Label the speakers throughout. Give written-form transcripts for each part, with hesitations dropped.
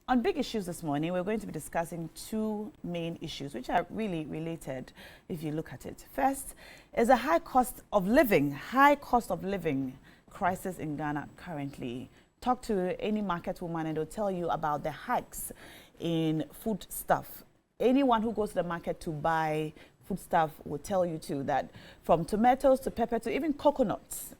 Speaker 1: On big issues this morning, we're going to be discussing two main issues, which are really related if you look at it. First is a high cost of living crisis in Ghana currently. Talk to any market woman and they'll tell you about the hikes in foodstuff. Anyone who goes to the market to buy foodstuff will tell you too that from tomatoes to pepper to even coconuts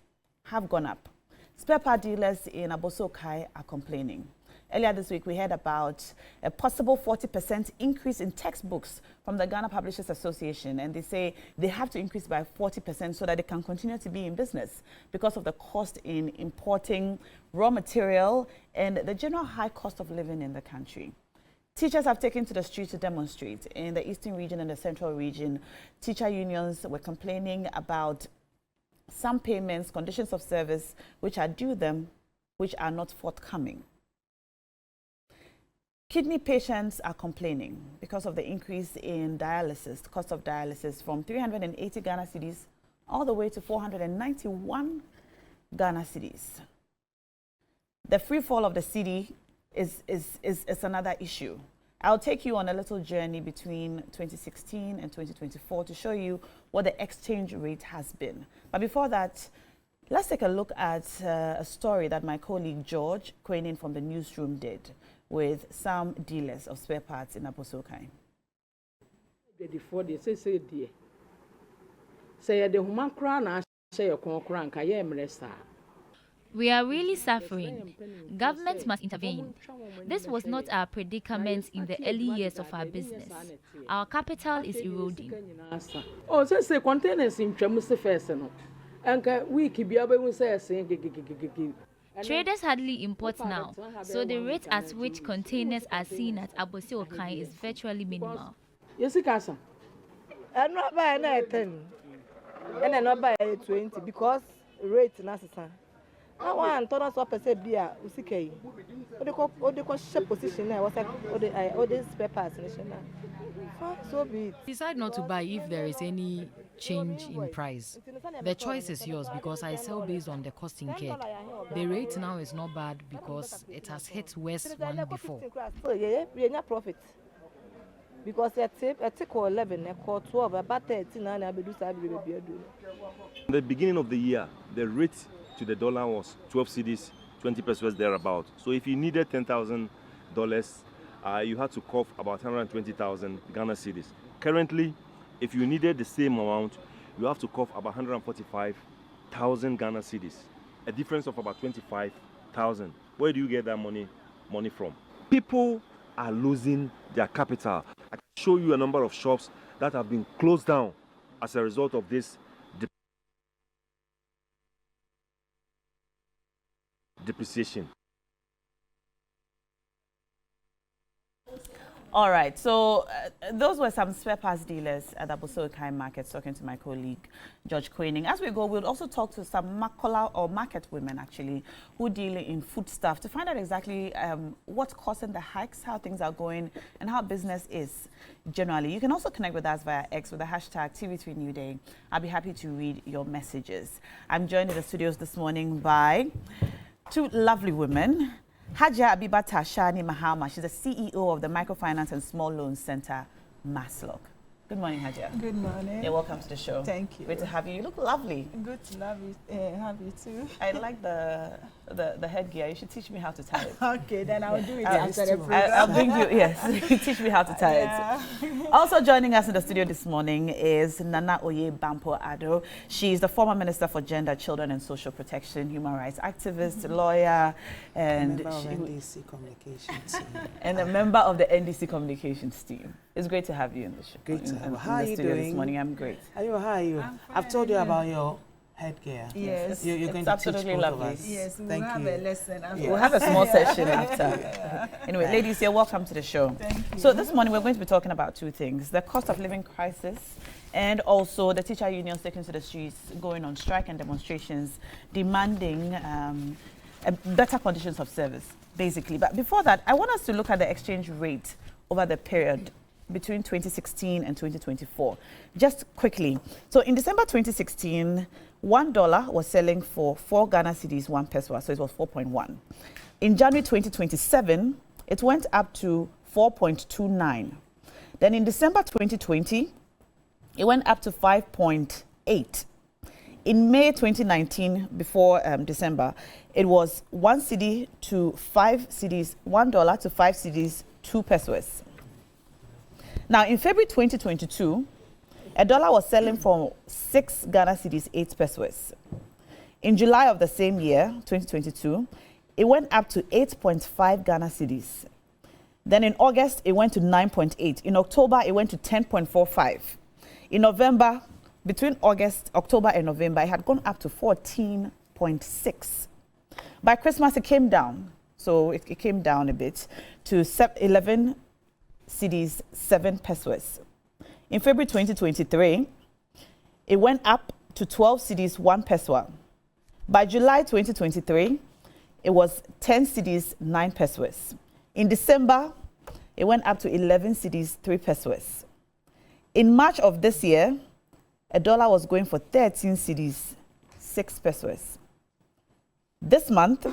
Speaker 1: have gone up. Spare part dealers in Abosokai are complaining. Earlier this week, we heard about a possible 40% increase in textbooks from the Ghana Publishers Association, and they say they have to increase by 40% so that they can continue to be in business because of the cost in importing raw material and the general high cost of living in the country. Teachers have taken to the street to demonstrate. In the eastern region and the central region, teacher unions were complaining about some payments, conditions of service, which are due them, which are not forthcoming. Kidney patients are complaining because of the increase in dialysis, the cost of dialysis from 380 Ghana cedis all the way to 491 Ghana cedis. The free fall of the cedi is another issue. I'll take you on a little journey between 2016 and 2024 to show you what the exchange rate has been. But before that, let's take a look at a story that my colleague George Quainin from the newsroom did with some dealers of spare parts in Abosokai.
Speaker 2: We are really suffering. Government must intervene. This was not our predicament in the early years of our business. Our capital is eroding.
Speaker 3: Oh, say containers in first.
Speaker 2: Traders hardly import now, so the rate at which containers are seen at Abosokai is virtually minimal.
Speaker 3: Yes, Casa.
Speaker 4: I'm not buying 10, and I'm not buying 20 because rate is necessary. I want to us up and say, beer, Usike. What they call ship position now, what's all these spare parts. So be it.
Speaker 5: Decide not to buy if there is any change in price. The choice is yours because I sell based on the cost incurred. The rate now is not bad because it has hit worse one before.
Speaker 4: So yeah, profit. Because I take 11, I call 12, about 13, and I do something.
Speaker 6: In the beginning of the year, the rate to the dollar was 12 cedis, 20 pesos thereabout. So if you needed $10,000, you had to cough about 120,000 Ghana cedis. Currently, if you needed the same amount, you have to cough about 145,000 Ghana cedis, a difference of about 25,000. Where do you get that money from? People are losing their capital. I can show you a number of shops that have been closed down as a result of this depreciation.
Speaker 1: All right, so those were some spare parts dealers at the Abosokai market talking to my colleague George Quainin. As we go, we'll also talk to some makola or market women actually who deal in foodstuff to find out exactly what's causing the hikes, how things are going, and how business is generally. You can also connect with us via X with the hashtag TV3NewDay. I'll be happy to read your messages. I'm joined in the studios this morning by two lovely women. Hajia Abibata Shani Mahama, she's the CEO of the Microfinance and Small Loans Center, Maslock. Good morning, Hajia.
Speaker 7: Good morning.
Speaker 1: You're welcome to the show.
Speaker 7: Thank you.
Speaker 1: Great to have you. You look lovely.
Speaker 7: Good to have you too.
Speaker 1: I like the headgear. You should teach me how to tie it.
Speaker 7: Okay, then I'll do it after the program.
Speaker 1: I'll bring you, yes. Teach me how to tie it. Also joining us in the studio this morning is Nana Oye Bampo Ado. She's the former Minister for Gender, Children and Social Protection, human rights activist, lawyer, and
Speaker 8: NDC Communications team.
Speaker 1: And a member of the NDC Communications team. It's great to have you in the show.
Speaker 8: Great to have you. How
Speaker 1: are
Speaker 8: you doing?
Speaker 1: This morning. I'm great.
Speaker 8: How are you? I've told you about your headgear.
Speaker 7: Yes.
Speaker 8: You're going to teach both of us.
Speaker 7: Yes, we'll have a lesson after.
Speaker 1: We'll have a small session after. Anyway, ladies, you're welcome to the show.
Speaker 7: Thank you.
Speaker 1: So this morning we're going to be talking about two things: the cost of living crisis and also the teacher unions taking to the streets, going on strike and demonstrations, demanding better conditions of service, basically. But before that, I want us to look at the exchange rate over the period between 2016 and 2024. Just quickly. So in December 2016, $1 was selling for 4 Ghana cedis, 1 peso, so it was 4.1. In January 2027, it went up to 4.29. Then in December 2020, it went up to 5.8. In May 2019, before December, it was 1 cedi to 5 cedis, $1 to 5 cedis, 2 pesos. Now, in February 2022, a dollar was selling for 6 Ghana cedis, 8 pesos. In July of the same year, 2022, it went up to 8.5 Ghana cedis. Then in August, it went to 9.8. In October, it went to 10.45. In November, between October and November, it had gone up to 14.6. By Christmas, it came down. So it came down a bit to 11 cedis, 7 pesos. In February 2023, it went up to 12 cedis, 1 peso. By July 2023, it was 10 cedis, 9 pesos. In December, it went up to 11 cedis, 3 pesos. In March of this year, a dollar was going for 13 cedis, 6 pesos. This month,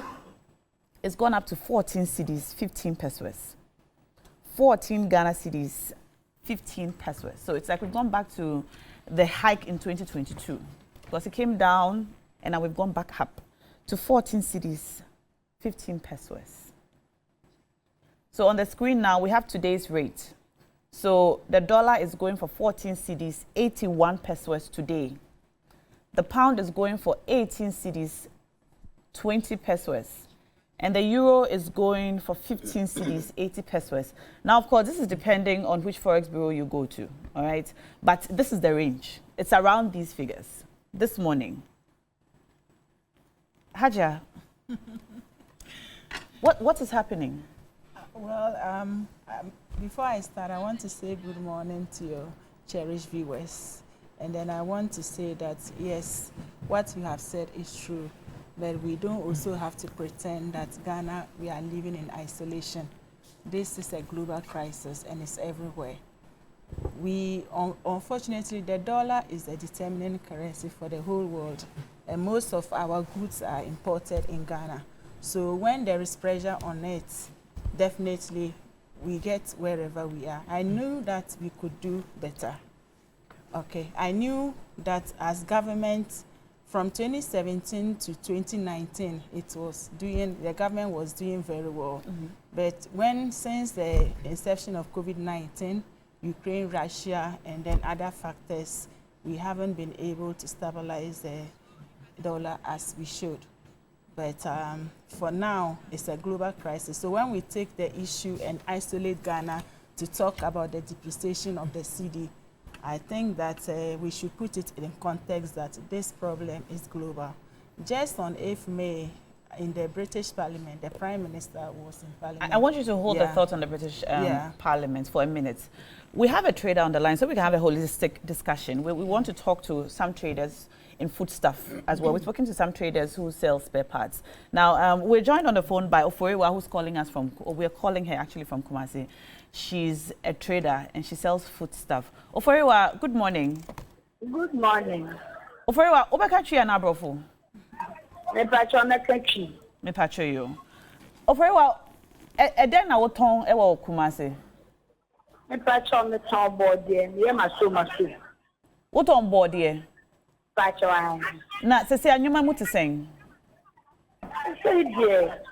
Speaker 1: it's gone up to 14 cedis, 15 pesos. 14 Ghana cedis, 15 pesos. So it's like we've gone back to the hike in 2022 because it came down and now we've gone back up to 14 cedis, 15 pesos. So on the screen now, we have today's rate. So the dollar is going for 14 cedis, 81 pesos today. The pound is going for 18 cedis, 20 pesos. And the euro is going for 15 cedis, 80 pesos. Now, of course, this is depending on which forex bureau you go to, all right? But this is the range. It's around these figures this morning. Haja, what is happening?
Speaker 7: Well, before I start, I want to say good morning to your cherished viewers. And then I want to say that, yes, what you have said is true, but we don't also have to pretend that Ghana, we are living in isolation. This is a global crisis and it's everywhere. Unfortunately, the dollar is a determining currency for the whole world, and most of our goods are imported in Ghana. So when there is pressure on it, definitely we get wherever we are. I knew that we could do better. Okay, I knew that as government, from 2017 to 2019, the government was doing very well. Mm-hmm. But since the inception of COVID-19, Ukraine, Russia, and then other factors, we haven't been able to stabilize the dollar as we should. But for now, it's a global crisis. So when we take the issue and isolate Ghana to talk about the depreciation of the cedi, I think that we should put it in context that this problem is global. Just on 8th May, in the British Parliament, the Prime Minister was in Parliament.
Speaker 1: I want you to hold the thought on the British Parliament for a minute. We have a trader on the line, so we can have a holistic discussion. We want to talk to some traders in foodstuff as well. We're speaking to some traders who sell spare parts. Now, we're joined on the phone by Oforiwa, who's calling us from, we're calling her actually from Kumasi. She's a trader and she sells foodstuff. Oforiwa, good morning.
Speaker 9: Good morning.
Speaker 1: Oforiwa, obakachi and abrofo.
Speaker 9: Me pacho mekachi.
Speaker 1: Me pacho yo. Oforiwa, eden na woton ewa Kumasi.
Speaker 9: Me pacho me ton board there. Me maso.
Speaker 1: Woton board there.
Speaker 9: Pacho an.
Speaker 1: Na se anyuma muti seng.
Speaker 9: Say there.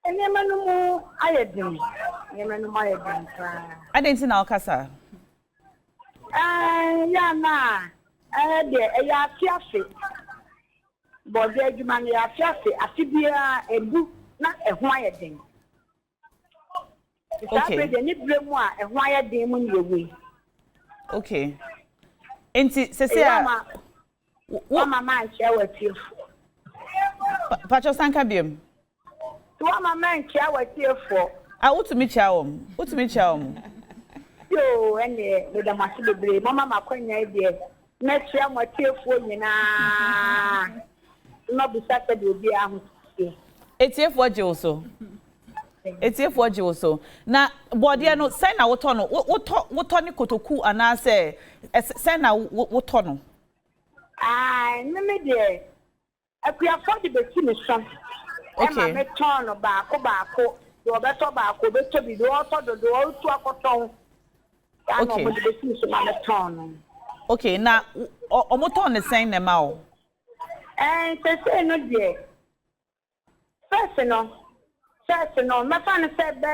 Speaker 9: Enyema no mu ayedin. Enyema no mu ayedin.
Speaker 1: Adentin na okasa.
Speaker 9: Ya na. De ya afiafe. Bode adwuma no ya afiafe. Afibia ebu na eho ayedin.
Speaker 1: Okay. Okay. Enti sese a
Speaker 9: mama nche watief.
Speaker 1: Pacho sanka biem.
Speaker 9: Mama nche watief.
Speaker 1: Utumi chiawom.
Speaker 9: Yo ene me da maso bebre mama makonya ide. Na chia watief nyina. No bisa se de obi ahu.
Speaker 1: Etiefo je oso. Etiefo je oso. Na body no say na woto no woto ni kotoku ana say na woto no.
Speaker 9: Me de akua for the beti me son.
Speaker 1: Okay.
Speaker 9: Me turn baako do better ba ko better bi do auto do to akoton.
Speaker 1: Okay. Okay, now omoton is saying them out.
Speaker 9: Eh, say no dear. First no, my fan said be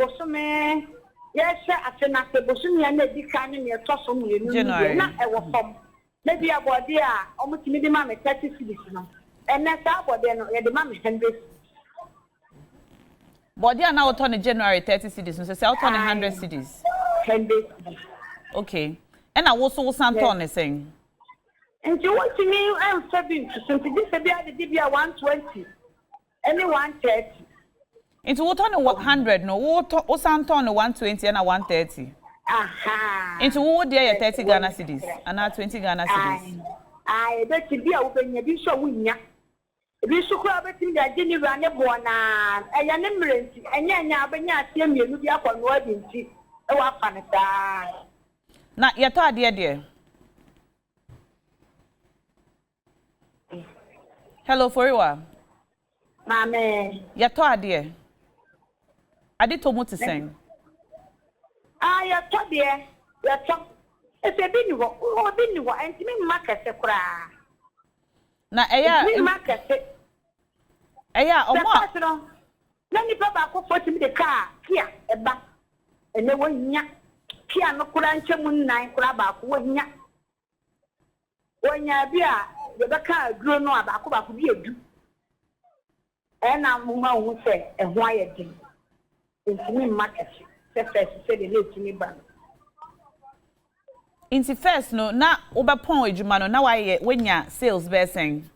Speaker 9: bosume. Yes, after bosume and the can in your tossum you not ever from. Maybe about dear, almost minimum 30 cities now. And that's about there no the mammy 100.
Speaker 1: But they are now turning January 30 cities, so say out turning 100 cities.
Speaker 9: 100.
Speaker 1: Okay. And I also Santon is saying.
Speaker 9: And you want to me, I'm 70, so this will be at the DBA 120. Any 130.
Speaker 1: Into what on 100, no, what Santon 120 and a 130.
Speaker 9: Aha.
Speaker 1: Into what there 30 Ghana cities and now 20 Ghana cities.
Speaker 9: I bet to be open, you be so winner. If you could between the Jenny Rana Bona, a young emergency, and Yana Benya, you be up on wording. Oh, I found it.
Speaker 1: Not yet, dear. Hello, Foriwa.
Speaker 9: Mamma.
Speaker 1: Yato dear. I did to sing.
Speaker 9: Ah, you're top dear. You're top. It's a bit new, and to me, Marcus, a cry.
Speaker 1: Now,
Speaker 9: Marcus. Then you papa go for the car, here, a back, and they won't yak. Piano Kurancha Moon 9 Kraba, when ya. When ya be the car grown up, I could have you. And I'm who say, and why a thing. It's me, Marcus, said the late to me, but.
Speaker 1: Into first, no, now over point, Jumano, now I when ya sales basing.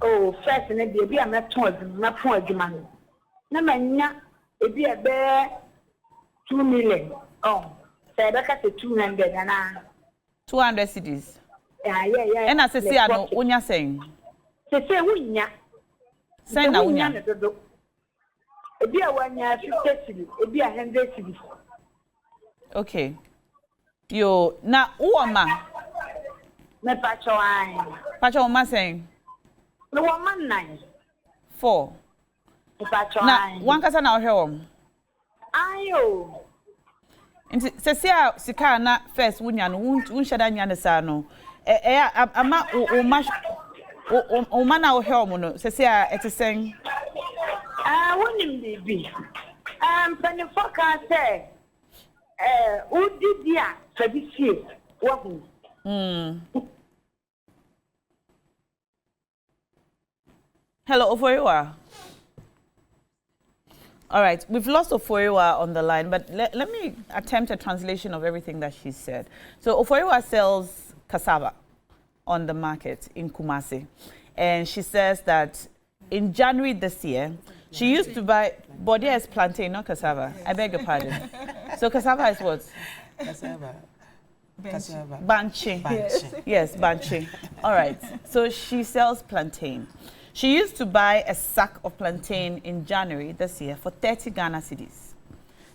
Speaker 9: Oh, first, and it be a my point, man. No man, it be a bear 2 million. Oh, say that's 200 and
Speaker 1: 200 cities.
Speaker 9: Yeah.
Speaker 1: And as I say, I know when you're saying.
Speaker 9: Say, when ya.
Speaker 1: Say now, when ya.
Speaker 9: It be a 1 year 50 cities, it be 100 cities.
Speaker 1: Okay. Yo, now, who am I?
Speaker 9: Me pacho ay.
Speaker 1: Pacho, what am I saying?
Speaker 9: No woman 9.
Speaker 1: 4.
Speaker 9: Me pacho
Speaker 1: now,
Speaker 9: ay.
Speaker 1: one person out here.
Speaker 9: Ayo.
Speaker 1: Nti sesia sika na first wunya no wunhyeda nya ne sa no ama o ma na o help no sesia etesen
Speaker 9: wonim bibi penifo ka say udidia tradition wahu
Speaker 1: Hello Oforiwa. All right, we've lost Oforiwa on the line, but let me attempt a translation of everything that she said. So Oforiwa sells cassava on the market in Kumasi, and she says that in January this year, she used to buy, Bodia is plantain, not cassava. I beg your pardon. So cassava is what?
Speaker 8: Cassava.
Speaker 1: Banchi. Yes, banchi. All right, so she sells plantain. She used to buy a sack of plantain in January this year for 30 Ghana cedis.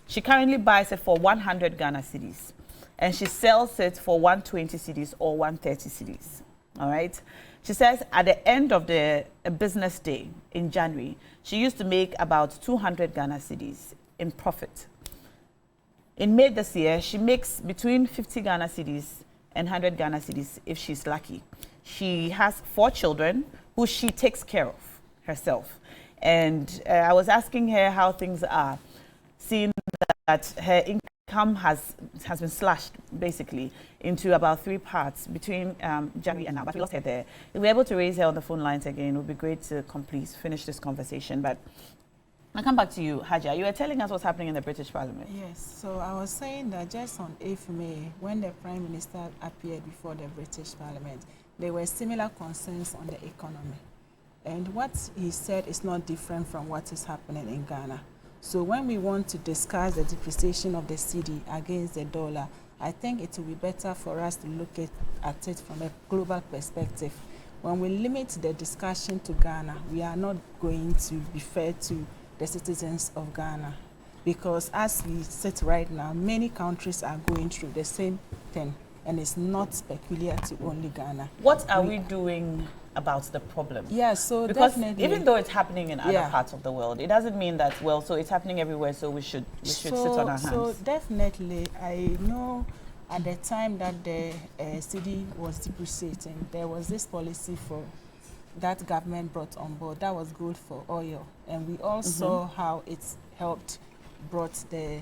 Speaker 1: She currently buys it for 100 Ghana cedis. And she sells it for 120 cedis or 130 cedis. All right? She says at the end of the business day in January, she used to make about 200 Ghana cedis in profit. In May this year, she makes between 50 Ghana cedis and 100 Ghana cedis if she's lucky. She has 4 children who she takes care of herself. And I was asking her how things are, seeing that her income has been slashed basically into about 3 parts between January and now, but we lost her there. If we're able to raise her on the phone lines again, it would be great to finish this conversation. But I'll come back to you, Haja. You were telling us what's happening in the British Parliament.
Speaker 7: Yes, so I was saying that just on 8th May, when the Prime Minister appeared before the British Parliament, there were similar concerns on the economy. And what he said is not different from what is happening in Ghana. So when we want to discuss the depreciation of the cedi against the dollar, I think it will be better for us to look at it from a global perspective. When we limit the discussion to Ghana, we are not going to be fair to the citizens of Ghana. Because as we sit right now, many countries are going through the same thing. and it's not peculiar to only Ghana.
Speaker 1: What are we doing about the problem?
Speaker 7: Yeah, so
Speaker 1: because
Speaker 7: definitely,
Speaker 1: even though it's happening in other parts of the world, it doesn't mean that, well, so it's happening everywhere, so we should sit on our hands.
Speaker 7: So definitely, I know at the time that the city was depreciating, there was this policy for that government brought on board that was good for oil, and we all saw how it helped brought the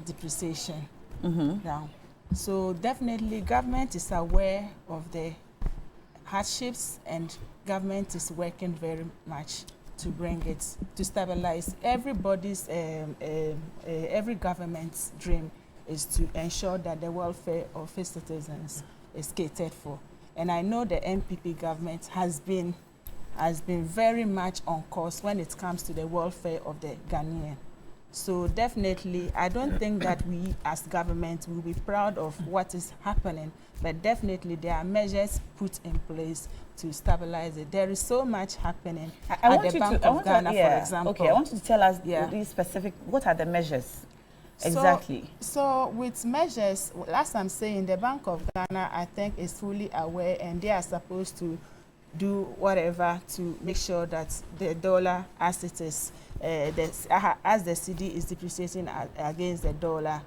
Speaker 7: depreciation down. So definitely government is aware of the hardships, and government is working very much to bring it, to stabilize. Everybody's, every government's dream is to ensure that the welfare of its citizens is catered for. And I know the MPP government has been very much on course when it comes to the welfare of the Ghanaian. So definitely, I don't think that we as government will be proud of what is happening, but definitely there are measures put in place to stabilize it. There is so much happening at the Bank of Ghana, for example.
Speaker 1: Okay, I want you to tell us these specific, what are the measures exactly?
Speaker 7: So with measures, last I'm saying, the Bank of Ghana, I think, is fully aware, and they are supposed to do whatever to make sure that the dollar, as it is, as the cedi is depreciating against the dollar,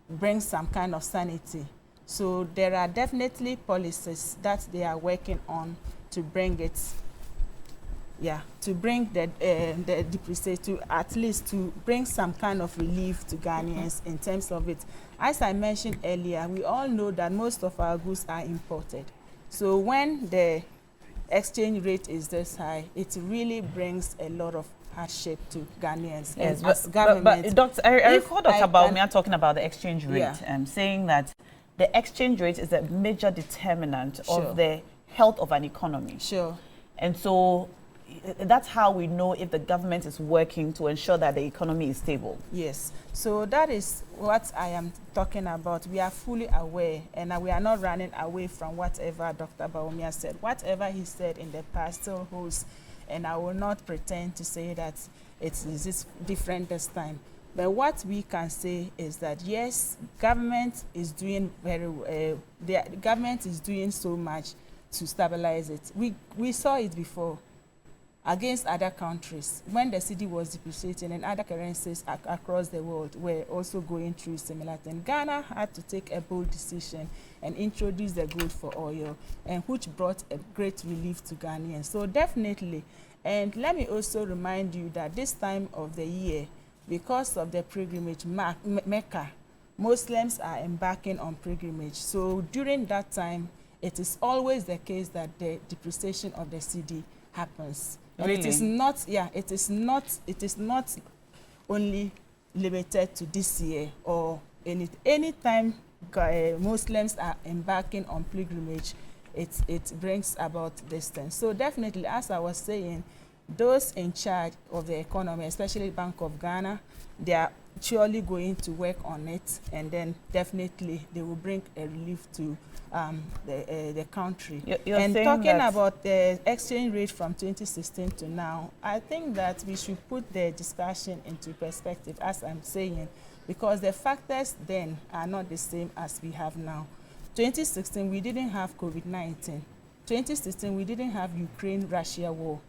Speaker 7: brings some kind of sanity. So there are definitely policies that they are working on to bring it, to bring the depreciation, to at least to bring some kind of relief to Ghanaians in terms of it. As I mentioned earlier, we all know that most of our goods are imported. So when the exchange rate is this high, it really brings a lot of hardship to Ghanaians.
Speaker 1: Yes,
Speaker 7: but
Speaker 1: Doctor, I recall Dr. Baumia talking about the exchange rate, saying that the exchange rate is a major determinant of the health of an economy.
Speaker 7: Sure.
Speaker 1: And so that's how we know if the government is working to ensure that the economy is stable.
Speaker 7: Yes. So that is what I am talking about. We are fully aware, and we are not running away from whatever Dr. Baumia said. Whatever he said in the past still holds, and I will not pretend to say that it is different this time. But what we can say is that yes, government is doing the government is doing so much to stabilize it. We saw it before against other countries when the cedi was depreciating, and other currencies across the world were also going through similar things. Ghana had to take a bold decision and introduce the gold for oil, and which brought a great relief to Ghanaians. So definitely, and let me also remind you that this time of the year, because of the pilgrimage Mecca, Muslims are embarking on pilgrimage. So during that time, it is always the case that the depreciation of the cedi happens. And
Speaker 1: really?
Speaker 7: It is not only limited to this year or any time Muslims are embarking on pilgrimage, it brings about this thing. So definitely, as I was saying, those in charge of the economy, especially Bank of Ghana, they are surely going to work on it, and then definitely they will bring a relief to the country.
Speaker 1: You're
Speaker 7: and
Speaker 1: saying
Speaker 7: talking
Speaker 1: that
Speaker 7: about the exchange rate from 2016 to now, I think that we should put the discussion into perspective, as I'm saying, because the factors then are not the same as we have now. 2016, we didn't have COVID-19. 2016, we didn't have Ukraine-Russia war.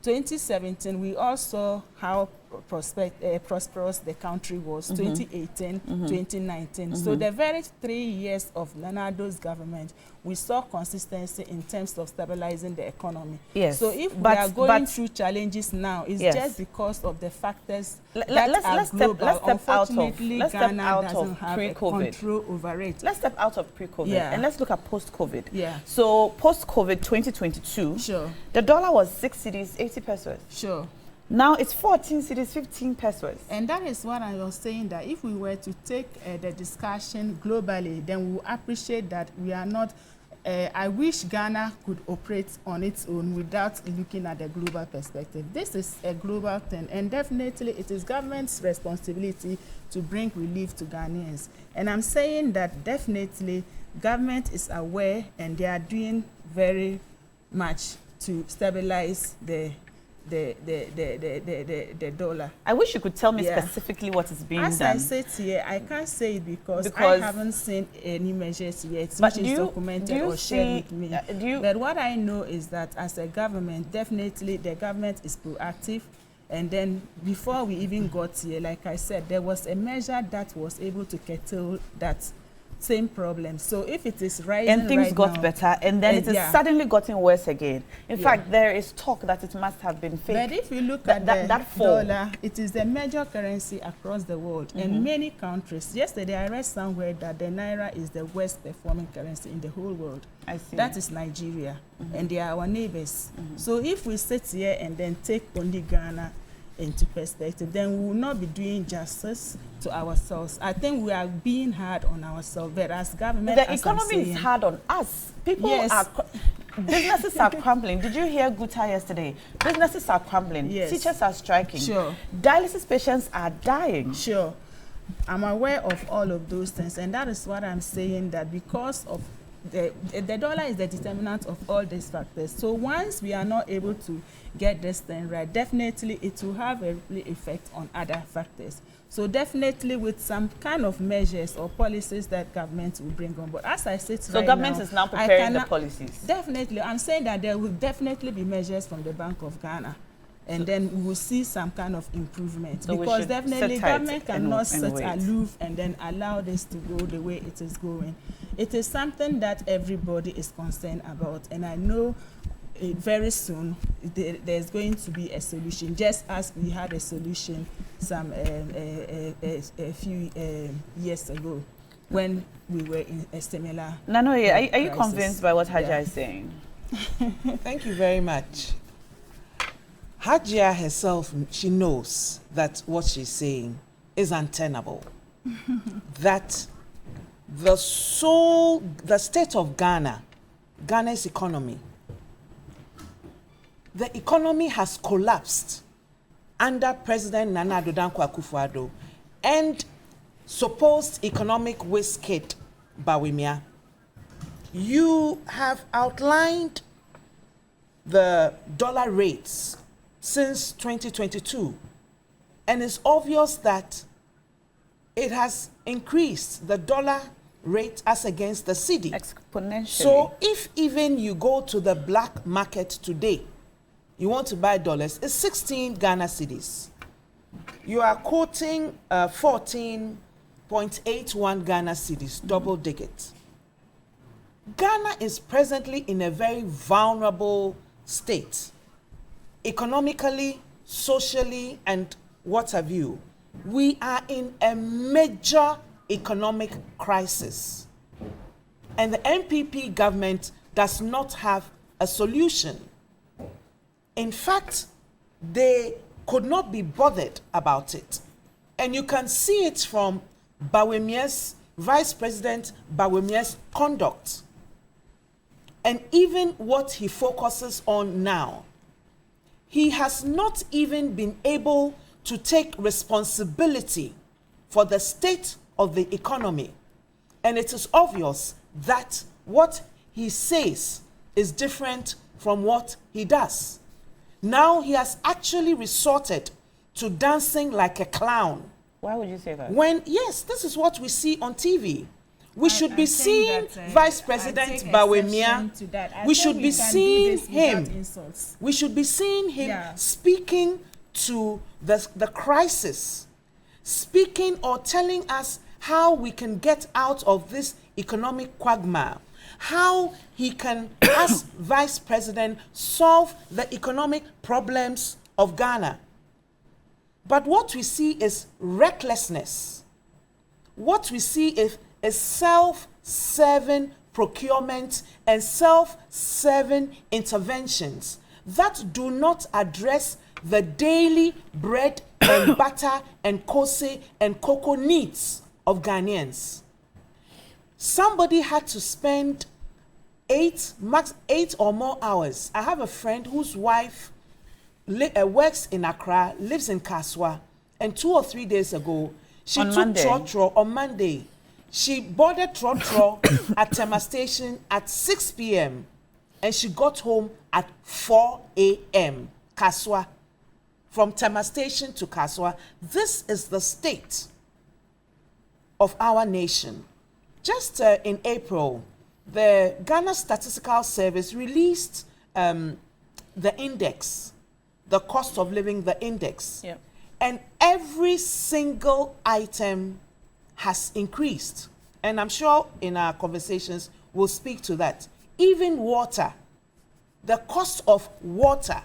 Speaker 7: 2017, we all saw how prosperous the country was. 2018, 2019. So the very 3 years of Nanado's government, we saw consistency in terms of stabilizing the economy.
Speaker 1: Yes.
Speaker 7: So if we are going through challenges now, it's just because of the factors that are global. Unfortunately, Ghana doesn't have control over it.
Speaker 1: Let's step out of pre-COVID and let's look at post-COVID.
Speaker 7: Yeah.
Speaker 1: So post-COVID 2022,
Speaker 7: sure,
Speaker 1: the dollar was 6 cedis, 80 pesos.
Speaker 7: Sure.
Speaker 1: Now it's 14 cedis, 15 pesos.
Speaker 7: And that is what I was saying, that if we were to take the discussion globally, then we will appreciate that we are not, I wish Ghana could operate on its own without looking at the global perspective. This is a global thing, and definitely it is government's responsibility to bring relief to Ghanaians. And I'm saying that definitely government is aware, and they are doing very much to stabilize the the dollar.
Speaker 1: I wish you could tell me
Speaker 7: Yeah.
Speaker 1: specifically what is being
Speaker 7: As
Speaker 1: done.
Speaker 7: I said here, I can't say it because I haven't seen any measures yet,
Speaker 1: But
Speaker 7: which is documented or shared with me. But what I know is that as a government, definitely the government is proactive. And then before we even got here, like I said, there was a measure that was able to curtail that same problem. So if it is rising
Speaker 1: and things
Speaker 7: right
Speaker 1: got
Speaker 7: now,
Speaker 1: better, and then it has suddenly gotten worse again. In
Speaker 7: Yeah.
Speaker 1: fact, there is talk that it must have been fake.
Speaker 7: But if you look at the dollar, it is the major currency across the world. And many countries, yesterday I read somewhere that the naira is the worst performing currency in the whole world.
Speaker 1: I see.
Speaker 7: That is Nigeria, and they are our neighbors. So if we sit here and then take only Ghana into perspective, then we will not be doing justice to ourselves. I think we are being hard on ourselves, but as government,
Speaker 1: the economy is hard on us. People are, businesses are crumbling. Did you hear Guta yesterday? Businesses are crumbling.
Speaker 7: Yes.
Speaker 1: Teachers are striking.
Speaker 7: Sure.
Speaker 1: Dialysis patients are dying.
Speaker 7: Sure. I'm aware of all of those things, and that is what I'm saying, that because of the dollar is the determinant of all these factors. So once we are not able to get this thing right, definitely it will have a real effect on other factors. So definitely with some kind of measures or policies that government will bring on. But as I said
Speaker 1: so government is now preparing the policies.
Speaker 7: Definitely. I'm saying that there will definitely be measures from the Bank of Ghana. And then we will see some kind of improvement.
Speaker 1: So
Speaker 7: because definitely government cannot sit aloof and then allow this to go the way it is going. It is something that everybody is concerned about. And I know very soon there's going to be a solution, just as we had a solution some a few years ago when we were in a similar
Speaker 1: Nanoye, are you convinced by what Hajia is saying?
Speaker 8: Thank you very much. Hajia herself, she knows that what she's saying is untenable. That the state of Ghana's economy, the economy has collapsed under President Nana Addo Dankwa Akufo-Addo and supposed economic whiz kid Bawumia. You have outlined the dollar rates since 2022, and it's obvious that it has increased, the dollar rate as against the cedi
Speaker 1: exponentially.
Speaker 8: So if even you go to the black market today, you want to buy dollars, it's 16 Ghana cedis. You are quoting 14.81 Ghana cedis, double digit. Ghana is presently in a very vulnerable state, economically, socially, and what have you. We are in a major economic crisis, and the NPP government does not have a solution. In fact, they could not be bothered about it. And you can see it from Vice President Bawumia's conduct, and even what he focuses on now. He has not even been able to take responsibility for the state of the economy. And it is obvious that what he says is different from what he does. Now he has actually resorted to dancing like a clown.
Speaker 1: Why would you say that?
Speaker 8: Yes, this is what we see on TV. We should be seeing Vice President Bawumia. We should be seeing him. We should be seeing him speaking to the crisis, speaking or telling us how we can get out of this economic quagmire, how he can, as Vice President, solve the economic problems of Ghana. But what we see is recklessness. What we see is self-serving procurement and self-serving interventions that do not address the daily bread and butter and kose and cocoa needs of Ghanaians. Somebody had to spend 8 or more hours. I have a friend whose wife works in Accra, lives in Kaswa, and 2 or 3 days ago, she took Trotro on Monday. She boarded Trotro at Tema Station at 6 p.m. and she got home at 4 a.m. Kaswa. from Tema Station to Kaswa. This is the state of our nation. Just in April, the Ghana Statistical Service released the index, the cost of living, the index.
Speaker 1: Yep.
Speaker 8: And every single item has increased. And I'm sure in our conversations we'll speak to that. Even water, the cost of water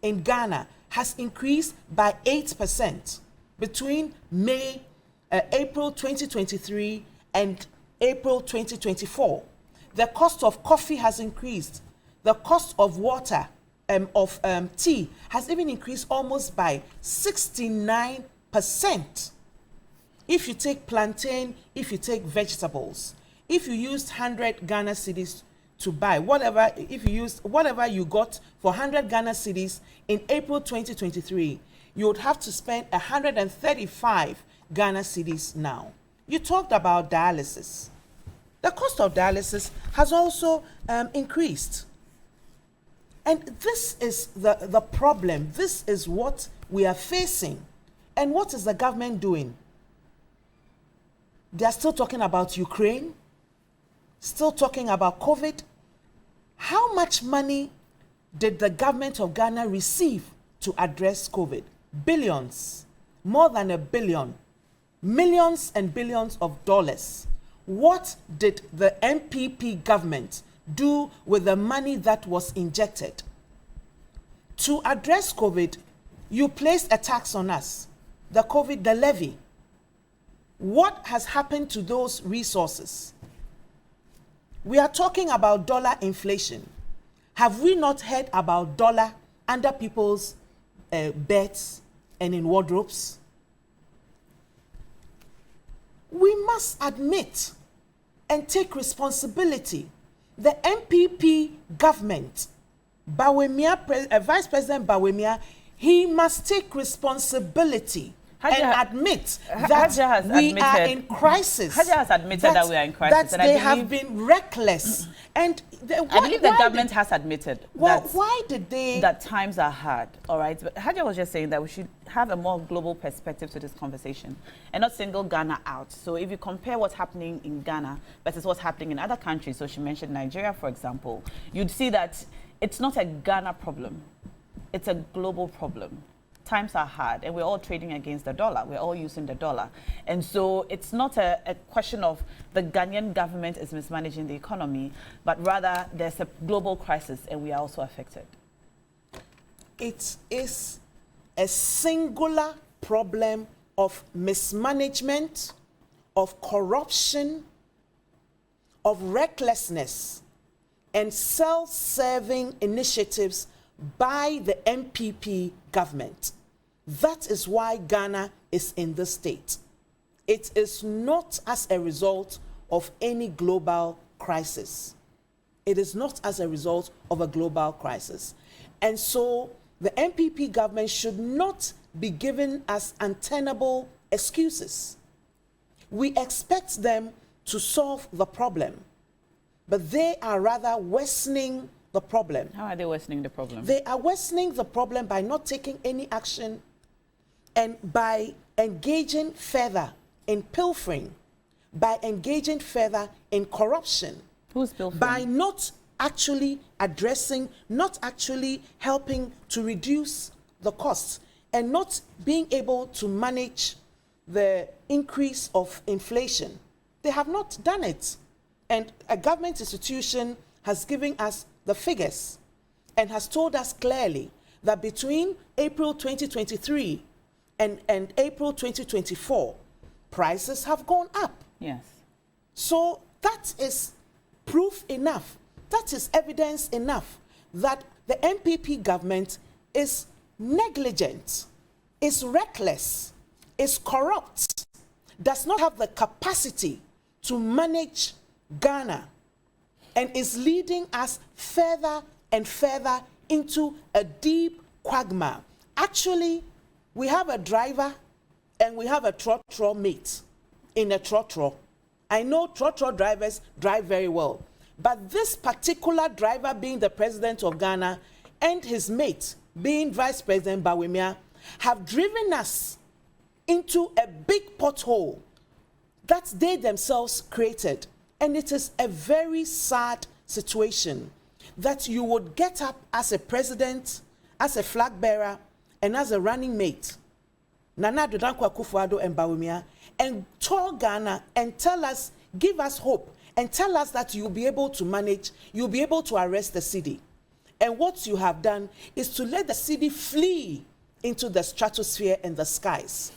Speaker 8: in Ghana has increased by 8% between April 2023 and April 2024. The cost of coffee has increased. The cost of water, tea, has even increased almost by 69%. If you take plantain, if you take vegetables, if you used 100 Ghana cedis to buy whatever, if you used whatever you got for 100 Ghana cedis in April 2023, you would have to spend 135 Ghana cedis now. You talked about dialysis. The cost of dialysis has also increased. And this is the problem. This is what we are facing. And what is the government doing? They are still talking about Ukraine, still talking about COVID. How much money did the government of Ghana receive to address COVID? Billions, more than $1 billion, millions and billions of dollars. What did the MPP government do with the money that was injected? To address COVID, you placed a tax on us, the levy. What has happened to those resources? We are talking about dollar inflation. Have we not heard about dollar under people's beds and in wardrobes? We must admit and take responsibility. The MPP government, Vice President Bawumia, he must take responsibility and admit that we are in crisis.
Speaker 1: Haja has admitted that we are in crisis.
Speaker 8: That they have been reckless. And
Speaker 1: I believe the government has admitted
Speaker 8: why did they?
Speaker 1: That times are hard, all right? But Haja was just saying that we should have a more global perspective to this conversation and not single Ghana out. So if you compare what's happening in Ghana versus what's happening in other countries, so she mentioned Nigeria, for example, you'd see that it's not a Ghana problem. It's a global problem. Times are hard and we're all trading against the dollar. We're all using the dollar. And so it's not a question of the Ghanaian government is mismanaging the economy, but rather there's a global crisis and we are also affected.
Speaker 8: It is a singular problem of mismanagement, of corruption, of recklessness, and self-serving initiatives by the MPP government. That is why Ghana is in this state. It is not as a result of any global crisis. It is not as a result of a global crisis. And so the MPP government should not be given as untenable excuses. We expect them to solve the problem, but they are rather worsening the problem.
Speaker 1: How are they worsening the problem?
Speaker 8: They are worsening the problem by not taking any action and by engaging further in pilfering, by engaging further in corruption.
Speaker 1: Who's pilfering?
Speaker 8: By not actually addressing, not actually helping to reduce the costs and not being able to manage the increase of inflation. They have not done it. And a government institution has given us the figures and has told us clearly that between April 2023 and April 2024, prices have gone up.
Speaker 1: Yes.
Speaker 8: So that is proof enough, that is evidence enough that the MPP government is negligent, is reckless, is corrupt, does not have the capacity to manage Ghana, and is leading us further and further into a deep quagmire. Actually, we have a driver and we have a trotro mate in a trotro. I know trotro drivers drive very well, but this particular driver being the president of Ghana and his mate being Vice President Bawumia have driven us into a big pothole that they themselves created. And it is a very sad situation that you would get up as a president, as a flag bearer, and as a running mate, Nana Addo Dankwa Akufo-Addo and Bawumia, and tour Ghana and tell us, give us hope, and tell us that you'll be able to manage, you'll be able to arrest the city. And what you have done is to let the city flee into the stratosphere and the skies.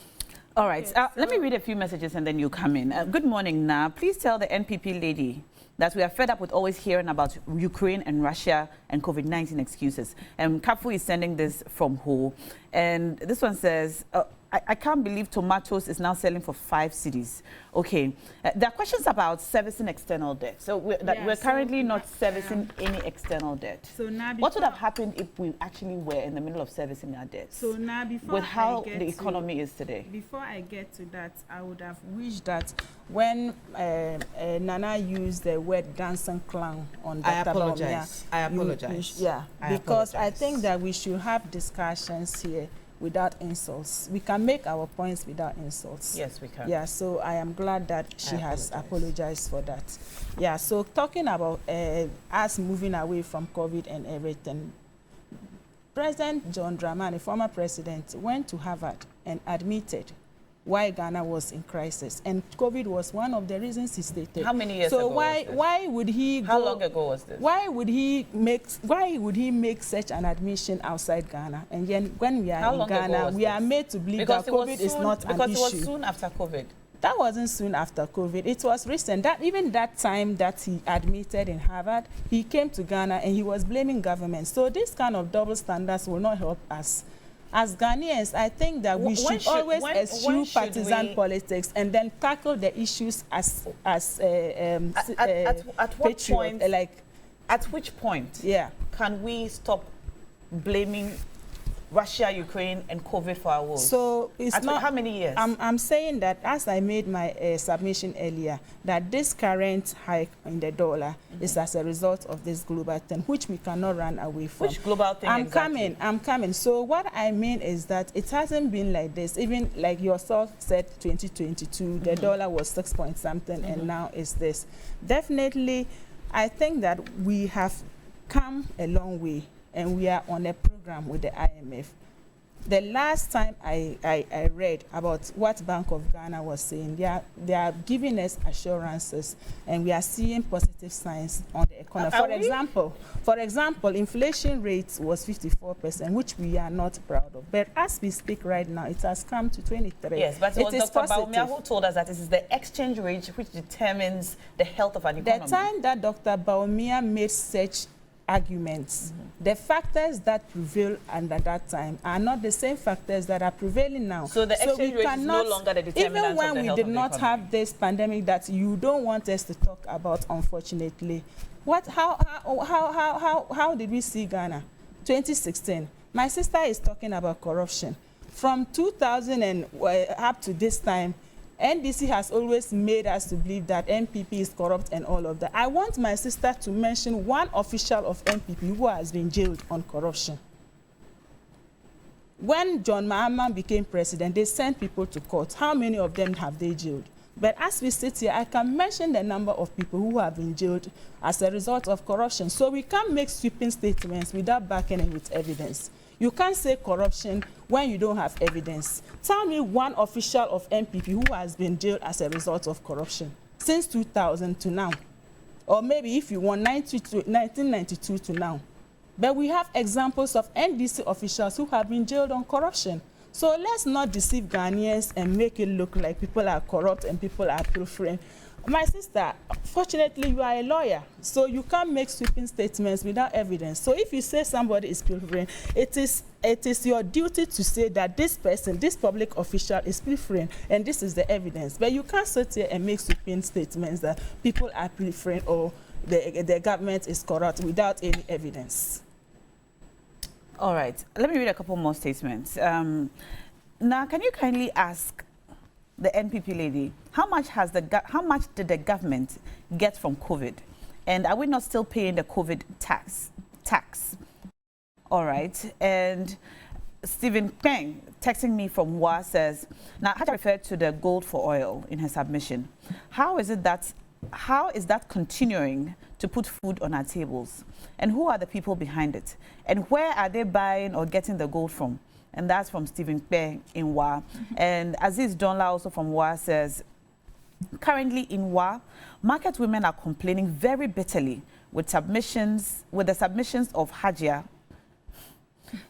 Speaker 1: All right, let me read a few messages and then you come in. Good morning, Na. Please tell the NPP lady that we are fed up with always hearing about Ukraine and Russia and COVID-19 excuses. Kafu is sending this from Ho. And this one says, I can't believe tomatoes is now selling for 5 cedis. Okay, there are questions about servicing external debt. So we're currently not servicing any external debt.
Speaker 7: So now
Speaker 1: what would have happened if we actually were in the middle of servicing our debts?
Speaker 7: So now before
Speaker 1: with how the economy is today.
Speaker 7: Before I get to that, I would have wished that when Nana used the word dancing clown on that,
Speaker 8: I apologize. I apologize.
Speaker 7: Because I think that we should have discussions here without insults. We can make our points without insults.
Speaker 1: Yes, we can.
Speaker 7: Yeah, so I am glad that she has apologized for that. Yeah, so talking about us moving away from COVID and everything, President John Dramani, former president, went to Harvard and admitted why Ghana was in crisis, and COVID was one of the reasons he stated.
Speaker 1: How many years ago?
Speaker 7: So why would he go?
Speaker 1: How long ago was this?
Speaker 7: Why would he make such an admission outside Ghana? And then when we are in Ghana, we are made to believe that COVID is not an issue.
Speaker 1: Because it was soon after COVID.
Speaker 7: That wasn't soon after COVID. It was recent. That even that time that he admitted in Harvard, he came to Ghana and he was blaming government. So this kind of double standards will not help us. As Ghanaians, I think that we should always eschew partisan politics and then tackle the issues as
Speaker 1: at what point, at which point can we stop blaming Russia, Ukraine, and COVID for our woes?
Speaker 7: So it's not
Speaker 1: how many years?
Speaker 7: I'm saying that, as I made my submission earlier, that this current hike in the dollar is as a result of this global thing, which we cannot run away from.
Speaker 1: Which global thing?
Speaker 7: I'm coming. So what I mean is that it hasn't been like this. Even like yourself said, 2022, the dollar was 6 point something, and now it's this. Definitely, I think that we have come a long way, and we are on a program with the IMF. The last time I read about what Bank of Ghana was saying, they are giving us assurances, and we are seeing positive signs on the economy. For example, inflation rate was 54%, which we are not proud of. But as we speak right now, it has come to 23%.
Speaker 1: Yes, but it was Dr. Bawumia who told us that this is the exchange rate which determines the health of an economy.
Speaker 7: The time that Dr. Bawumia made such arguments, the factors that prevail under that time are not the same factors that are prevailing now.
Speaker 1: So the exchange rate is no longer the determinant
Speaker 7: even when we did not have this pandemic that you don't want us to talk about, unfortunately. How did we see Ghana? 2016. My sister is talking about corruption. From 2000 and up to this time, NDC has always made us to believe that NPP is corrupt and all of that. I want my sister to mention one official of NPP who has been jailed on corruption. When John Mahama became president, they sent people to court. How many of them have they jailed? But as we sit here, I can mention the number of people who have been jailed as a result of corruption. So we can't make sweeping statements without backing it with evidence. You can't say corruption when you don't have evidence. Tell me one official of NPP who has been jailed as a result of corruption since 2000 to now. Or maybe if you want 1992 to now. But we have examples of NDC officials who have been jailed on corruption. So let's not deceive Ghanaians and make it look like people are corrupt and people are pilfering. My sister, fortunately, you are a lawyer, so you can't make sweeping statements without evidence. So if you say somebody is pilfering, it is your duty to say that this person, this public official is pilfering, and this is the evidence. But you can't sit here and make sweeping statements that people are pilfering or the government is corrupt without any evidence.
Speaker 1: All right, let me read a couple more statements. Now, can you kindly ask the NPP lady, how much did the government get from COVID? And are we not still paying the COVID tax? All right. And Stephen Peng, texting me from WA, says, now Haja referred to the gold for oil in her submission. How is that continuing to put food on our tables? And who are the people behind it? And where are they buying or getting the gold from? And that's from Stephen Peng in WA. And Aziz Donla, also from WA, says, currently in WA, market women are complaining very bitterly with the submissions of Hajia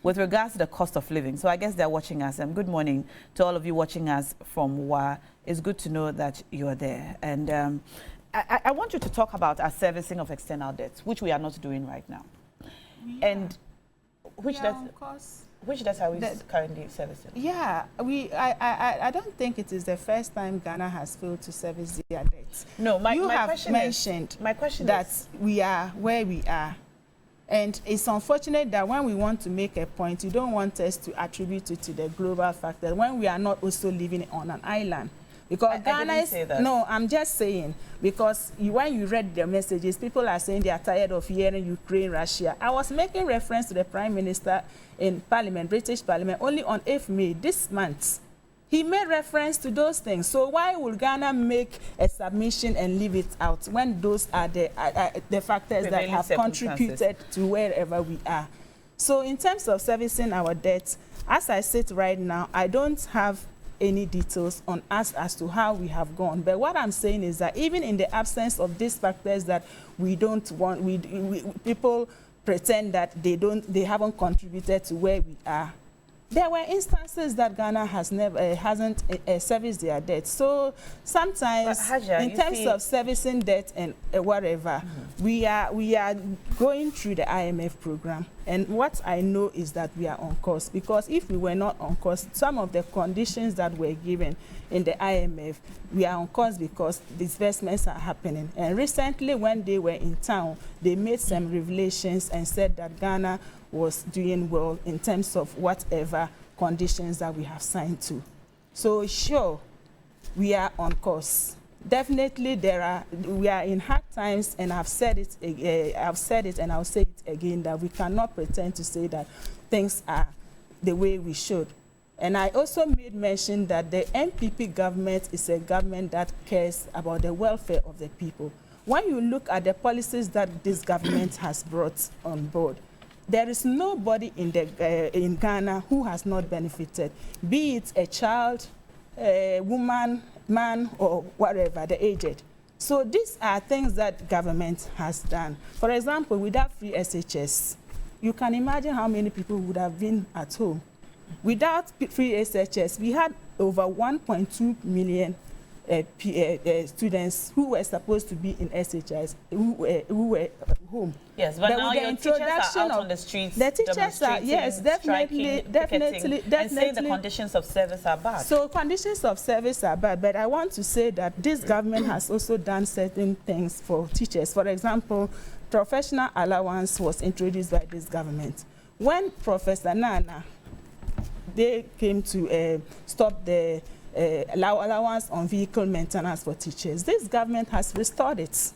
Speaker 1: with regards to the cost of living. So I guess they're watching us. And good morning to all of you watching us from WA. It's good to know that you're there. And I want you to talk about our servicing of external debts, which we are not doing right now. And which debts are we currently servicing?
Speaker 7: Yeah, I don't think it is the first time Ghana has failed to service their debts.
Speaker 1: No, my
Speaker 7: have
Speaker 1: question
Speaker 7: mentioned
Speaker 1: is
Speaker 7: that we are where we are. And it's unfortunate that when we want to make a point, you don't want us to attribute it to the global factor when we are not also living on an island. Because Ghana is, no, I'm just saying, because when you read the messages, people are saying they are tired of hearing Ukraine, Russia. I was making reference to the Prime Minister in Parliament, British Parliament, only on 8th May this month. He made reference to those things. So why would Ghana make a submission and leave it out when those are the factors that have contributed to wherever we are? So in terms of servicing our debts, as I sit right now, I don't have any details on us as to how we have gone. But what I'm saying is that even in the absence of these factors that we don't want, people pretend that they haven't contributed to where we are. There were instances that Ghana hasn't serviced their debt. So sometimes, Hajia, in terms of servicing debt and whatever, we are going through the IMF program. And what I know is that we are on course, because if we were not on course, some of the conditions that were given in the IMF, we are on course because disbursements are happening. And recently, when they were in town, they made some revelations and said that Ghana was doing well in terms of whatever conditions that we have signed to. So sure, we are on course. Definitely we are in hard times, and I've said it and I'll say it again, that we cannot pretend to say that things are the way we should. And I also made mention that the NPP government is a government that cares about the welfare of the people. When you look at the policies that this government has brought on board, there is nobody in Ghana who has not benefited, be it a child, a woman, man, or whatever, the aged. So these are things that government has done. For example, without free SHS, you can imagine how many people would have been at home. Without free SHS, we had over 1.2 million students who were supposed to be in SHS, who were home.
Speaker 1: Yes, but now your teachers are out on the streets.
Speaker 7: The teachers are, yes, definitely,
Speaker 1: and saying the conditions of service are bad.
Speaker 7: So conditions of service are bad, but I want to say that this government has also done certain things for teachers. For example, professional allowance was introduced by this government. When Professor Nana, they came to stop the allowance on vehicle maintenance for teachers, this government has restored it.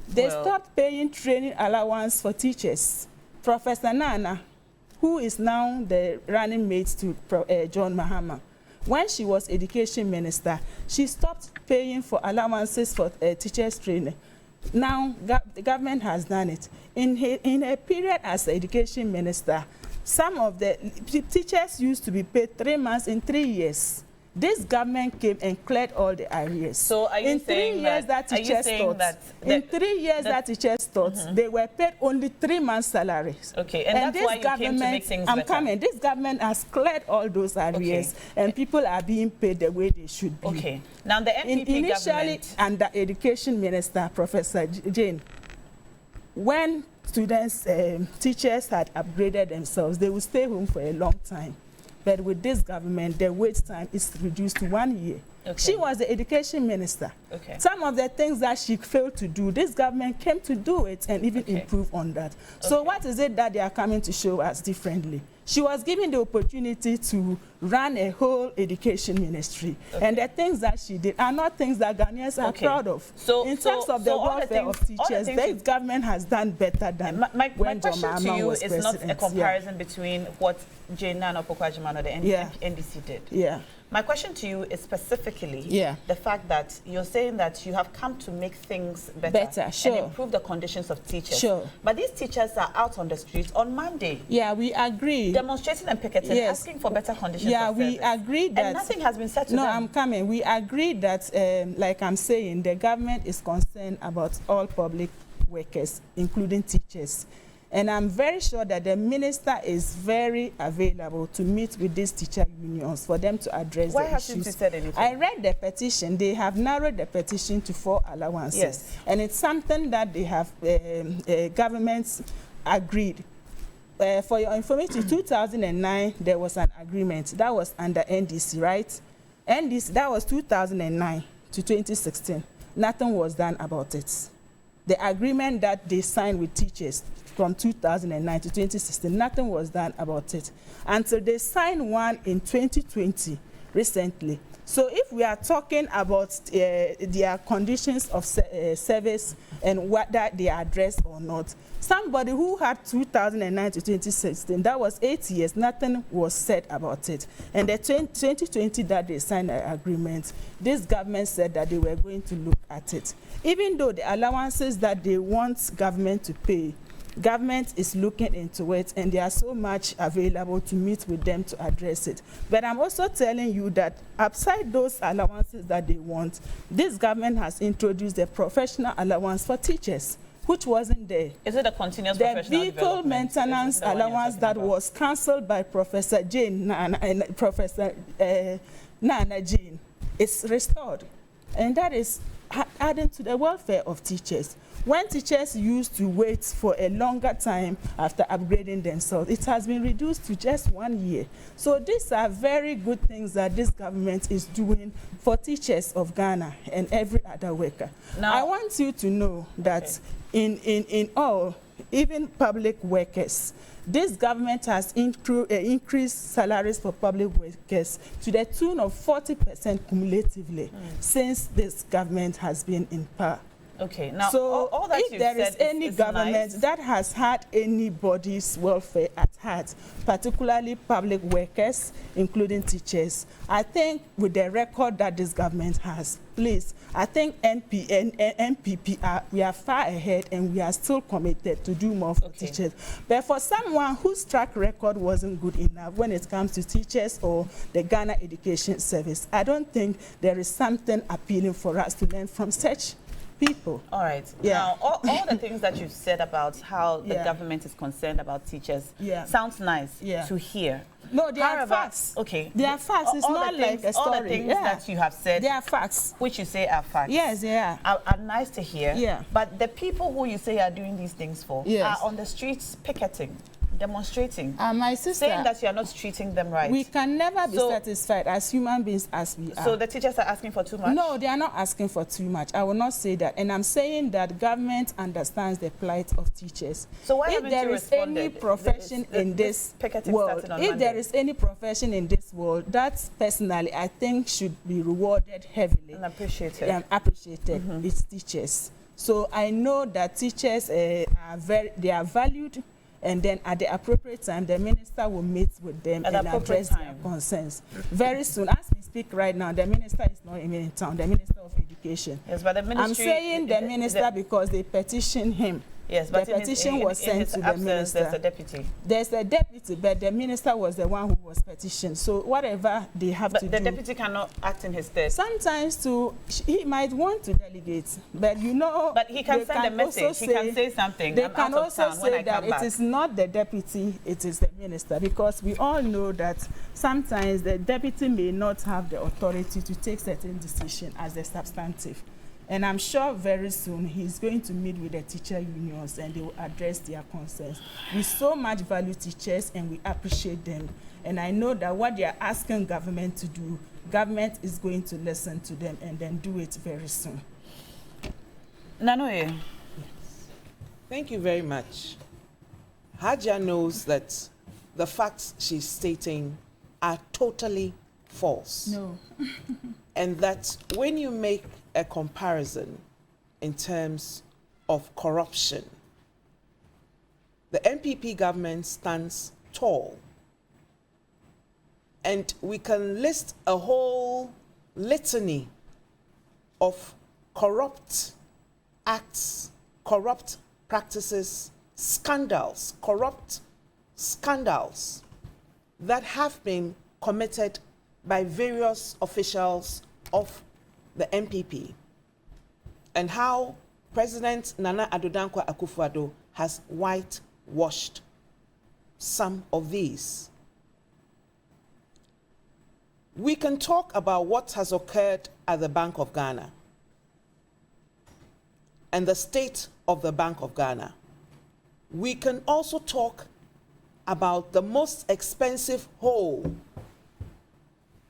Speaker 7: They stopped paying training allowance for teachers. Professor Nana, who is now the running mate to John Mahama, when she was education minister, she stopped paying for allowances for teachers training. Now, the government has done it. In a period as education minister, some of the teachers used to be paid 3 months in 3 years. This government came and cleared all the arrears.
Speaker 1: So are you saying that teachers
Speaker 7: taught, they were paid only 3 months salaries.
Speaker 1: Okay, and that's why you came to make things better.
Speaker 7: This government has cleared all those arrears, and people are being paid the way they should be.
Speaker 1: Okay, now the NPP
Speaker 7: initially under Education Minister, Professor Jane, when students, teachers had upgraded themselves, they would stay home for a long time. But with this government, the wait time is reduced to 1 year. Okay. She was the education minister. Okay. Some of the things that she failed to do, this government came to do it and even improve on that. Okay. So what is it that they are coming to show us differently? She was given the opportunity to run a whole education ministry. Okay. And the things that she did are not things that Ghanaians are proud of. So, in terms of the welfare of teachers, this government has done better than
Speaker 1: my
Speaker 7: when
Speaker 1: question
Speaker 7: John
Speaker 1: to
Speaker 7: Mahama
Speaker 1: you
Speaker 7: was
Speaker 1: is
Speaker 7: president.
Speaker 1: not a comparison between what Jane Nana Opoku-Agyeman or the NDC did.
Speaker 7: Yeah.
Speaker 1: My question to you is specifically
Speaker 7: the
Speaker 1: fact that you're saying that you have come to make things better,
Speaker 7: sure,
Speaker 1: and improve the conditions of teachers.
Speaker 7: Sure.
Speaker 1: But these teachers are out on the streets on Monday.
Speaker 7: Yeah, we agree.
Speaker 1: Demonstrating and picketing, asking for better conditions of
Speaker 7: we agree that...
Speaker 1: And nothing has been said to them.
Speaker 7: No, I'm coming. We agree that, like I'm saying, the government is concerned about all public workers, including teachers. And I'm very sure that the minister is very available to meet with these teacher unions for them to address the issues.
Speaker 1: Why hasn't he said anything?
Speaker 7: I read the petition. They have narrowed the petition to 4 allowances.
Speaker 1: Yes.
Speaker 7: And it's something that they have, governments agreed. For your information, 2009, there was an agreement. That was under NDC, right? NDC, that was 2009 to 2016. Nothing was done about it. The agreement that they signed with teachers from 2009 to 2016, nothing was done about it until they signed one in 2020 recently. So if we are talking about their conditions of service and whether they are addressed or not, somebody who had 2009 to 2016, that was 8 years, nothing was said about it. And the 2020 that they signed an agreement, this government said that they were going to look at it. Even though the allowances that they want government to pay, government is looking into it, and there are so much available to meet with them to address it. But I'm also telling you that outside those allowances that they want, this government has introduced a professional allowance for teachers, which wasn't there.
Speaker 1: Is it a continuous professional
Speaker 7: development? The vehicle maintenance allowance that was cancelled by Professor Jane Nana and Professor Nana Jane is restored, and that is adding to the welfare of teachers. When teachers used to wait for a longer time after upgrading themselves, it has been reduced to just 1 year. So these are very good things that this government is doing for teachers of Ghana and every other worker. Now, I want you to know that in all, even public workers, this government has increased salaries for public workers to the tune of 40% cumulatively since this government has been in power.
Speaker 1: Okay, now
Speaker 7: so
Speaker 1: all that
Speaker 7: if there is any government that has had anybody's welfare at heart, particularly public workers, including teachers, I think with the record that this government has, please, I think NPP we are far ahead, and we are still committed to do more for teachers. But for someone whose track record wasn't good enough when it comes to teachers or the Ghana Education Service, I don't think there is something appealing for us to learn from such people.
Speaker 1: All right. Yeah. Now, all the things that you've said about how the government is concerned about teachers sounds nice to hear.
Speaker 7: No, they are facts.
Speaker 1: Okay.
Speaker 7: They are facts. It's not like a story.
Speaker 1: All the things that you have said,
Speaker 7: they are facts.
Speaker 1: Which you say are facts.
Speaker 7: Yes, they are.
Speaker 1: Are nice to hear.
Speaker 7: Yeah.
Speaker 1: But the people who you say are doing these things for are on the streets picketing, demonstrating,
Speaker 7: my sister,
Speaker 1: saying that you are not treating them right.
Speaker 7: We can never be satisfied as human beings as we are.
Speaker 1: So the teachers are asking for too much?
Speaker 7: No, they are not asking for too much. I will not say that. And I'm saying that government understands the plight of teachers.
Speaker 1: So why
Speaker 7: if there is any profession in this world, if there is any profession in this world, that personally I think should be rewarded heavily
Speaker 1: and appreciated.
Speaker 7: It's teachers. So I know that teachers they are valued. And then at the appropriate time, the minister will meet with them and address their concerns. Very soon, as we speak right now, the minister is not even in town, the Minister of Education.
Speaker 1: Yes, but the ministry...
Speaker 7: I'm saying the minister because they petitioned him.
Speaker 1: Yes, but
Speaker 7: the petition was sent to the minister.
Speaker 1: There's a deputy.
Speaker 7: There's a deputy, but the minister was the one who was petitioned. So whatever they have to do.
Speaker 1: But the deputy cannot act in his stead.
Speaker 7: Sometimes he might want to delegate, but you know.
Speaker 1: But he can send a message. He can say something.
Speaker 7: They can also say that it is not the deputy, it is the minister, because we all know that sometimes the deputy may not have the authority to take certain decisions as the substantive. And I'm sure very soon he's going to meet with the teacher unions and they will address their concerns. We so much value teachers and we appreciate them. And I know that what they are asking government to do, government is going to listen to them and then do it very soon.
Speaker 1: Nanoye.
Speaker 8: Yes. Thank you very much. Haja knows that the facts she's stating are totally false.
Speaker 1: No.
Speaker 8: And that when you make a comparison in terms of corruption, the NPP government stands tall. And we can list a whole litany of corrupt acts, corrupt practices, scandals, corrupt scandals that have been committed by various officials of the NPP, and how President Nana Addo Dankwa Akufo-Addo has whitewashed some of these. We can talk about what has occurred at the Bank of Ghana and the state of the Bank of Ghana. We can also talk about the most expensive hole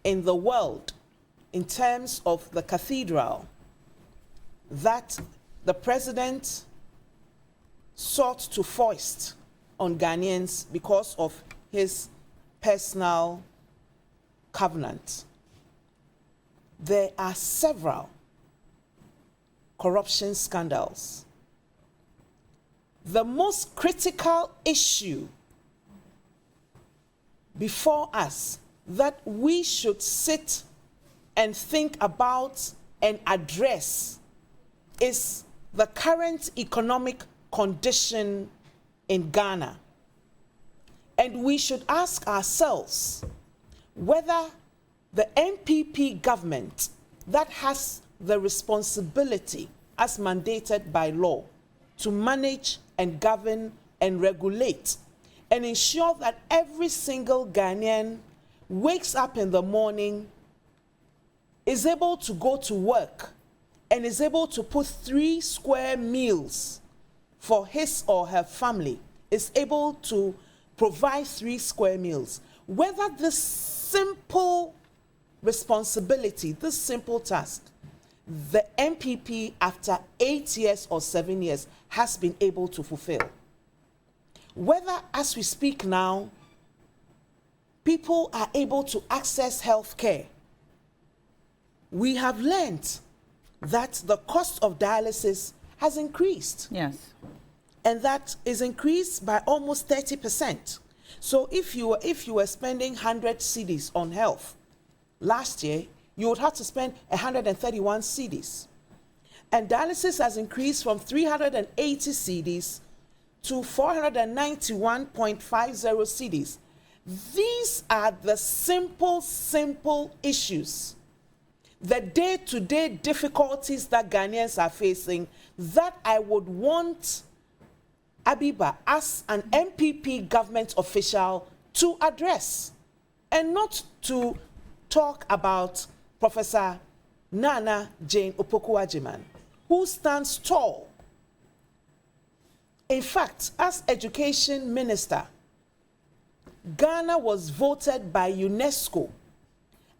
Speaker 8: in the world in terms of the cathedral that the president sought to foist on Ghanaians because of his personal covenant. There are several corruption scandals. The most critical issue before us that we should sit and think about and address is the current economic condition in Ghana. And we should ask ourselves whether the NPP government that has the responsibility as mandated by law to manage and govern and regulate and ensure that every single Ghanaian wakes up in the morning, is able to go to work, and is able to put 3 square meals for his or her family, is able to provide 3 square meals. Whether this simple responsibility, this simple task, the NPP after 8 years or 7 years has been able to fulfill. Whether, as we speak now, people are able to access health care. We have learned that the cost of dialysis has increased.
Speaker 1: Yes.
Speaker 8: And that is increased by almost 30%. So if you were spending 100 cedis on health last year, you would have to spend 131 cedis. And dialysis has increased from 380 cedis to 491.50 cedis. These are the simple issues, the day-to-day difficulties that Ghanaians are facing, that I would want Abiba, as an NPP government official, to address, and not to talk about Professor Nana Jane Opoku-Agyeman, who stands tall. In fact, as education minister, Ghana was voted by UNESCO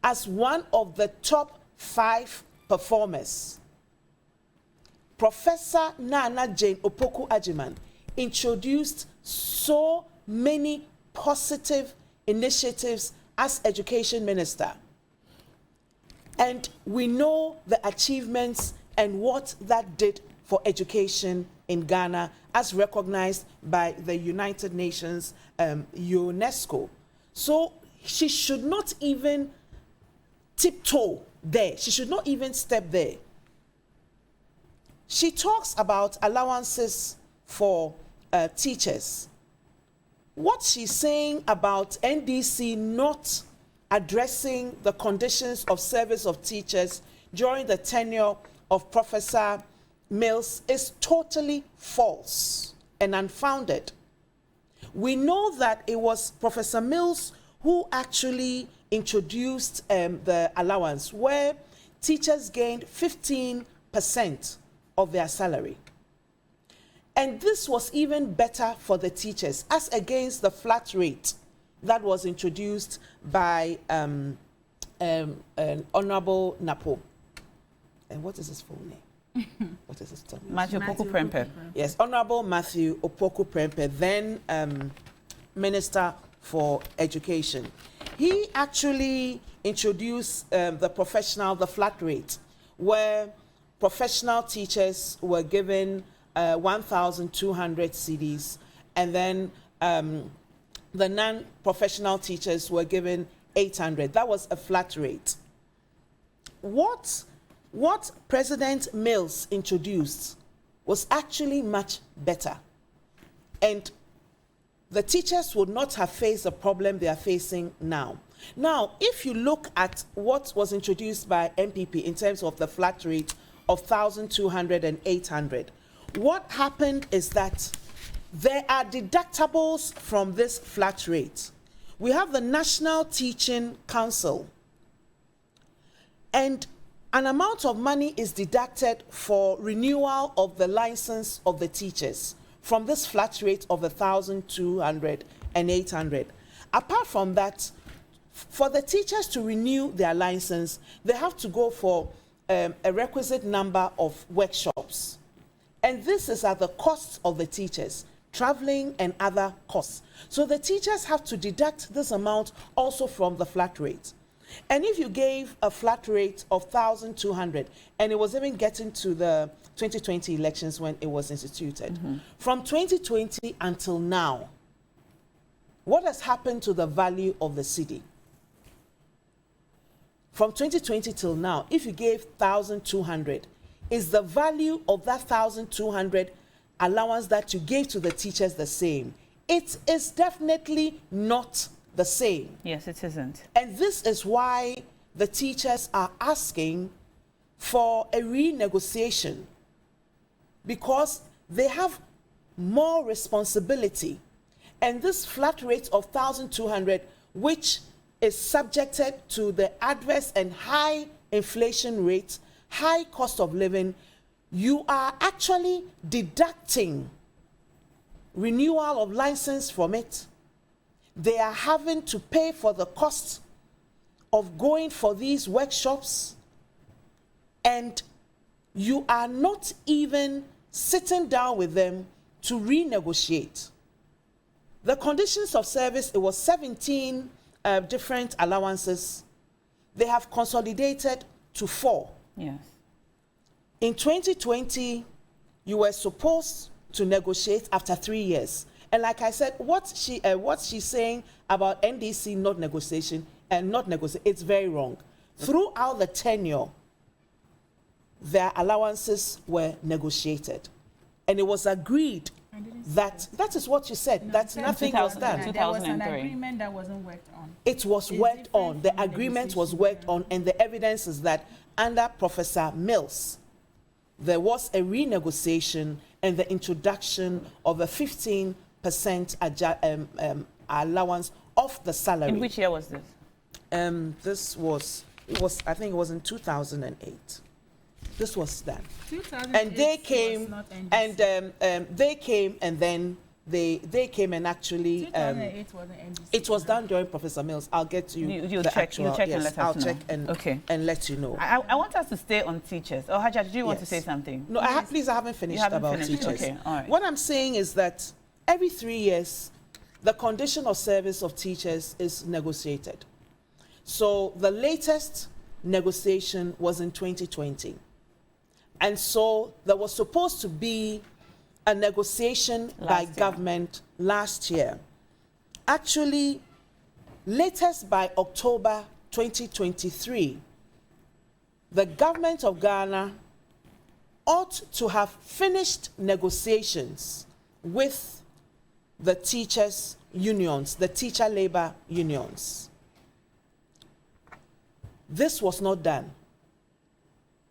Speaker 8: as one of the top 5 performers. Professor Nana Jane Opoku-Agyeman introduced so many positive initiatives as education minister. And we know the achievements and what that did for education in Ghana as recognized by the United Nations, UNESCO. So she should not even tiptoe there. She should not even step there. She talks about allowances for teachers. What she's saying about NDC not addressing the conditions of service of teachers during the tenure of Professor Mills is totally false and unfounded. We know that it was Professor Mills who actually introduced the allowance, where teachers gained 15% of their salary. And this was even better for the teachers, as against the flat rate that was introduced by Honorable Napo. And what is his full name? What is his name?
Speaker 1: Matthew Opoku-Prempeh.
Speaker 8: Yes, Honorable Matthew Opoku-Prempeh, then Minister for education. He actually introduced the flat rate, where professional teachers were given 1,200 cedis, and then the non-professional teachers were given 800. That was a flat rate. What President Mills introduced was actually much better. And the teachers would not have faced the problem they are facing now. Now, if you look at what was introduced by MPP in terms of the flat rate of 1,200 and 800, what happened is that there are deductibles from this flat rate. We have the National Teaching Council, and an amount of money is deducted for renewal of the license of the teachers from this flat rate of 1,200 and 800. Apart from that, for the teachers to renew their license, they have to go for a requisite number of workshops. And this is at the cost of the teachers, traveling and other costs. So the teachers have to deduct this amount also from the flat rate. And if you gave a flat rate of 1,200, and it was even getting to the 2020 elections when it was instituted, from 2020 until now, what has happened to the value of the cedi? From 2020 till now, if you gave 1,200, is the value of that 1,200 allowance that you gave to the teachers the same? It is definitely not the same.
Speaker 1: Yes, it isn't.
Speaker 8: And this is why the teachers are asking for a renegotiation, because they have more responsibility. And this flat rate of 1,200, which is subjected to the adverse and high inflation rate, high cost of living, you are actually deducting renewal of license from it. They are having to pay for the cost of going for these workshops, and you are not even sitting down with them to renegotiate. The conditions of service, it was 17 different allowances. They have consolidated to 4.
Speaker 1: Yes.
Speaker 8: In 2020, you were supposed to negotiate after 3 years. And like I said, what she's saying about NDC not negotiation, it's very wrong. Throughout the tenure, their allowances were negotiated. And it was agreed that is what you said, that nothing was done.
Speaker 7: There was an agreement that wasn't worked on.
Speaker 8: It was worked on. The agreement was worked on, and the evidence is that under Professor Mills, there was a renegotiation and the introduction of a 15% allowance of the salary.
Speaker 1: In which year was this?
Speaker 8: I think it was in 2008. This was done.
Speaker 7: 2008
Speaker 8: and they came,
Speaker 7: was not
Speaker 8: they came, and then they came and actually
Speaker 7: 2008 wasn't NDC.
Speaker 8: it was done during Professor Mills. I'll get to
Speaker 1: You'll
Speaker 8: the
Speaker 1: check,
Speaker 8: actual.
Speaker 1: you'll check
Speaker 8: yes,
Speaker 1: and let us
Speaker 8: I'll
Speaker 1: know.
Speaker 8: check and let you know.
Speaker 1: I want us to stay on teachers. Oh, Haja, did you want to
Speaker 8: Yes.
Speaker 1: say something?
Speaker 8: No, please, I haven't finished
Speaker 1: haven't
Speaker 8: about
Speaker 1: finished.
Speaker 8: teachers.
Speaker 1: Okay, all right.
Speaker 8: What I'm saying is that every 3 years, the condition of service of teachers is negotiated. So the latest negotiation was in 2020. And so there was supposed to be a negotiation by government last year. Actually, latest by October 2023, the government of Ghana ought to have finished negotiations with the teachers' unions, the teacher labor unions. This was not done.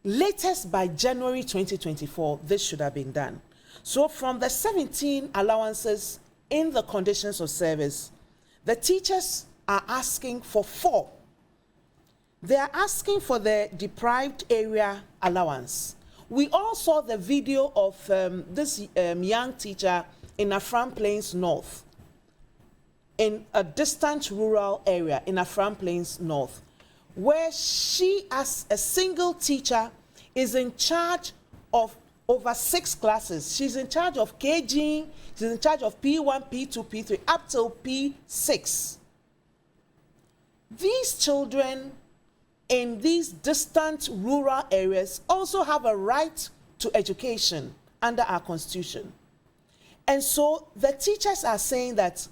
Speaker 8: Latest by January 2024, this should have been done. So from the 17 allowances in the conditions of service, the teachers are asking for 4. They are asking for the deprived area allowance. We all saw the video of this young teacher in Afram Plains North, in a distant rural area in Afram Plains North, where she, as a single teacher, is in charge of over 6 classes. She's in charge of KG, she's in charge of P1, P2, P3, up till P6. These children in these distant rural areas also have a right to education under our constitution. And so the teachers are saying that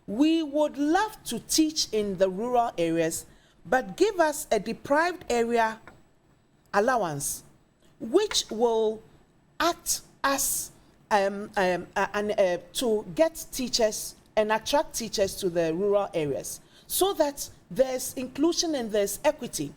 Speaker 8: we would love to teach in the rural areas, but give us a deprived area allowance, which will act as to get teachers and attract teachers to the rural areas, so that there's inclusion and there's equity.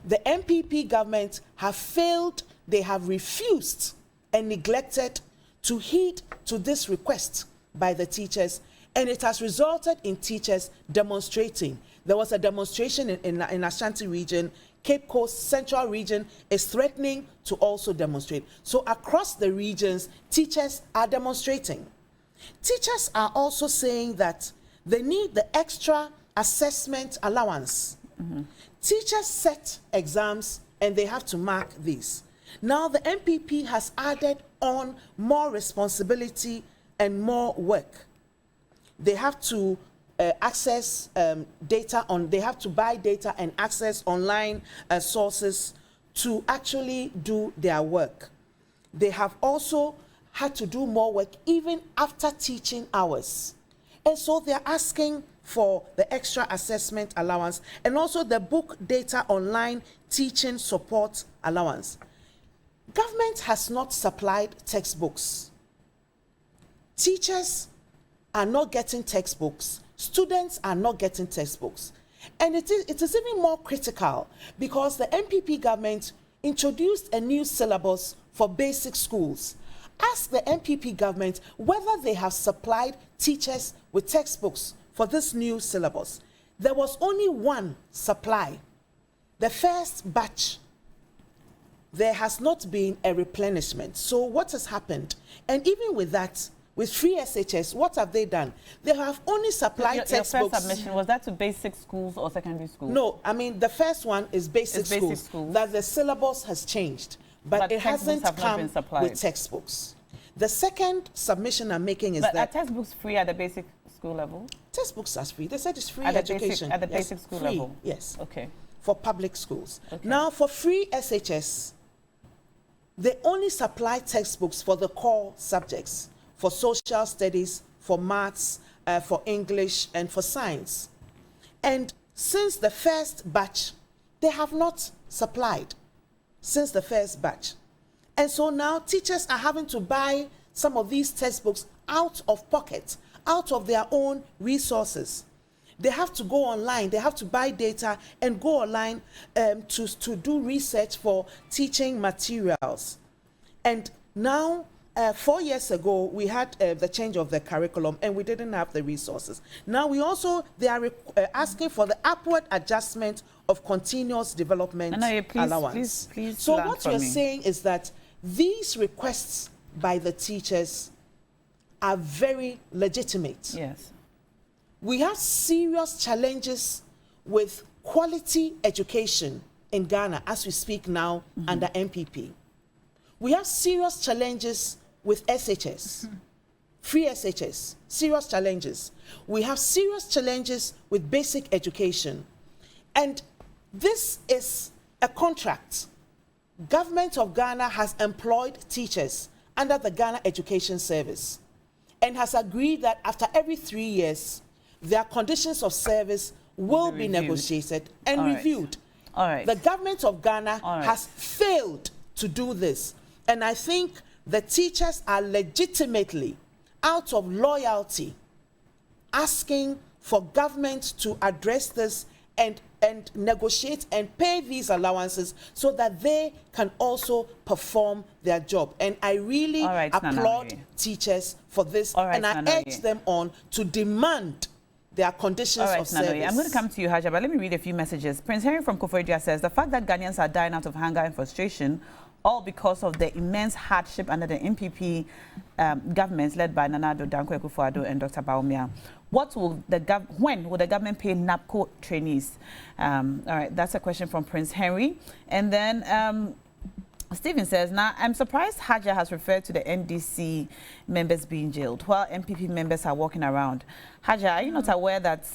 Speaker 8: The MPP government have failed, they have refused and neglected to heed to this request by the teachers, and it has resulted in teachers demonstrating. There was a demonstration in Ashanti region. Cape Coast Central region is threatening to also demonstrate. So across the regions, teachers are demonstrating. Teachers are also saying that they need the extra assessment allowance. Teachers set exams and they have to mark these. Now the MPP has added on more responsibility and more work. They have to access data they have to buy data and access online sources to actually do their work. They have also had to do more work even after teaching hours. And so they're asking for the extra assessment allowance and also the book data online teaching support allowance. Government has not supplied textbooks. Teachers are not getting textbooks. Students are not getting textbooks. And it is even more critical because the MPP government introduced a new syllabus for basic schools. Ask the MPP government whether they have supplied teachers with textbooks for this new syllabus. There was only one supply. The first batch, there has not been a replenishment. So what has happened? And even with that, with free SHS, what have they done? They have only supplied textbooks.
Speaker 1: Your first submission, was that to basic schools or secondary schools?
Speaker 8: No, I mean, the first one is basic schools, that the syllabus has changed, but it hasn't come with textbooks. The second submission I'm making is that...
Speaker 1: Are textbooks free at the basic school level?
Speaker 8: Textbooks are free. They said it's free
Speaker 1: at
Speaker 8: education.
Speaker 1: At the basic school
Speaker 8: free,
Speaker 1: level?
Speaker 8: Yes.
Speaker 1: Okay.
Speaker 8: For public schools. Okay. Now, for free SHS, they only supply textbooks for the core subjects, for social studies, for maths, for English, and for science. And since the first batch, they have not supplied, since the first batch. And so now teachers are having to buy some of these textbooks out of pocket, out of their own resources. They have to go online, they have to buy data and go online to do research for teaching materials. And now, 4 years ago, we had the change of the curriculum and we didn't have the resources. Now they are asking for the upward adjustment of continuous development allowance.
Speaker 1: Please
Speaker 8: so what you're saying is that these requests by the teachers are very legitimate.
Speaker 1: Yes.
Speaker 8: We have serious challenges with quality education in Ghana as we speak now under MPP. We have serious challenges with SHS, free SHS, serious challenges. We have serious challenges with basic education. And this is a contract. Government of Ghana has employed teachers under the Ghana Education Service and has agreed that after every 3 years, their conditions of service will be negotiated and reviewed.
Speaker 1: All right.
Speaker 8: The government of Ghana has failed to do this. And I think the teachers are legitimately, out of loyalty, asking for government to address this and negotiate and pay these allowances so that they can also perform their job. And I really applaud teachers for this, and I urge them on to demand their conditions of service.
Speaker 1: I'm going to come to you, Haja, but let me read a few messages. Prince Henry from Koforidua says, the fact that Ghanaians are dying out of hunger and frustration, all because of the immense hardship under the MPP governments led by Nana Addo Dankwa Akufo-Addo and Dr. Bawumia. When will the government pay NAPCO trainees? All right, that's a question from Prince Henry. And then Stephen says, now, I'm surprised Haja has referred to the NDC members being jailed while MPP members are walking around. Haja, are you not aware that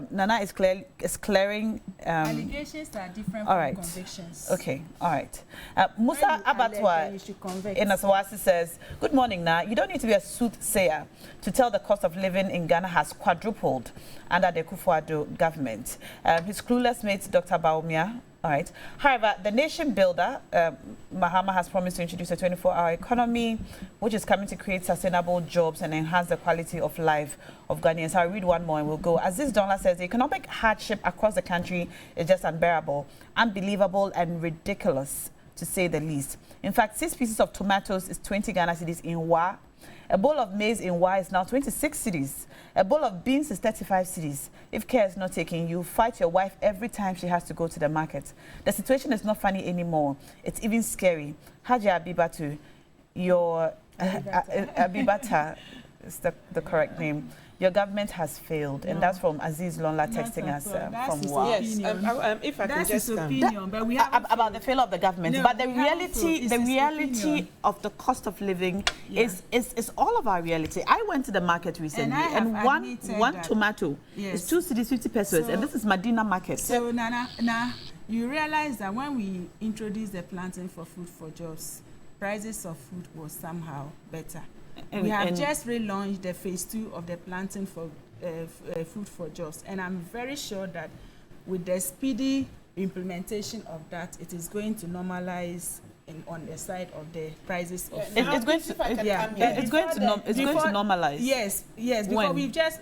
Speaker 1: Nana is clearing...
Speaker 7: allegations are different from convictions.
Speaker 1: Okay, all right. Musa Abatwa in Asawasi says, good morning, Na. You don't need to be a soothsayer to tell the cost of living in Ghana has quadrupled under the Kufuor government. His clueless mate, Dr. Baumia. All right. However, the nation builder, Mahama, has promised to introduce a 24-hour economy, which is coming to create sustainable jobs and enhance the quality of life of Ghanaians. I'll read one more and we'll go. Aziz Donla says, the economic hardship across the country is just unbearable, unbelievable and ridiculous, to say the least. In fact, 6 pieces of tomatoes is 20 Ghana cedis in Wa. A bowl of maize in Wa is now 26 cedis. A bowl of beans is 35 cedis. If care is not taken, you fight your wife every time she has to go to the market. The situation is not funny anymore. It's even scary. Haja Abibatu, your Abibata is the correct name. Your government has failed, and that's from Aziz Lonla texting us from Wa.
Speaker 8: Yes, if I can just
Speaker 7: opinion, but we have
Speaker 1: about the failure of the government.
Speaker 7: No,
Speaker 1: but the reality of the cost of living is all of our reality. I went to the market recently, and one tomato is 2 cedis 50 pesos, and this is Medina market.
Speaker 7: So Nana, you realize that when we introduced the planting for food for jobs, prices of food was somehow better. We have just relaunched the phase 2 of the planting for food for jobs, and I'm very sure that with the speedy implementation of that, it is going to normalize on the side of the prices of food.
Speaker 1: It's going to normalize.
Speaker 7: Yes, because we've just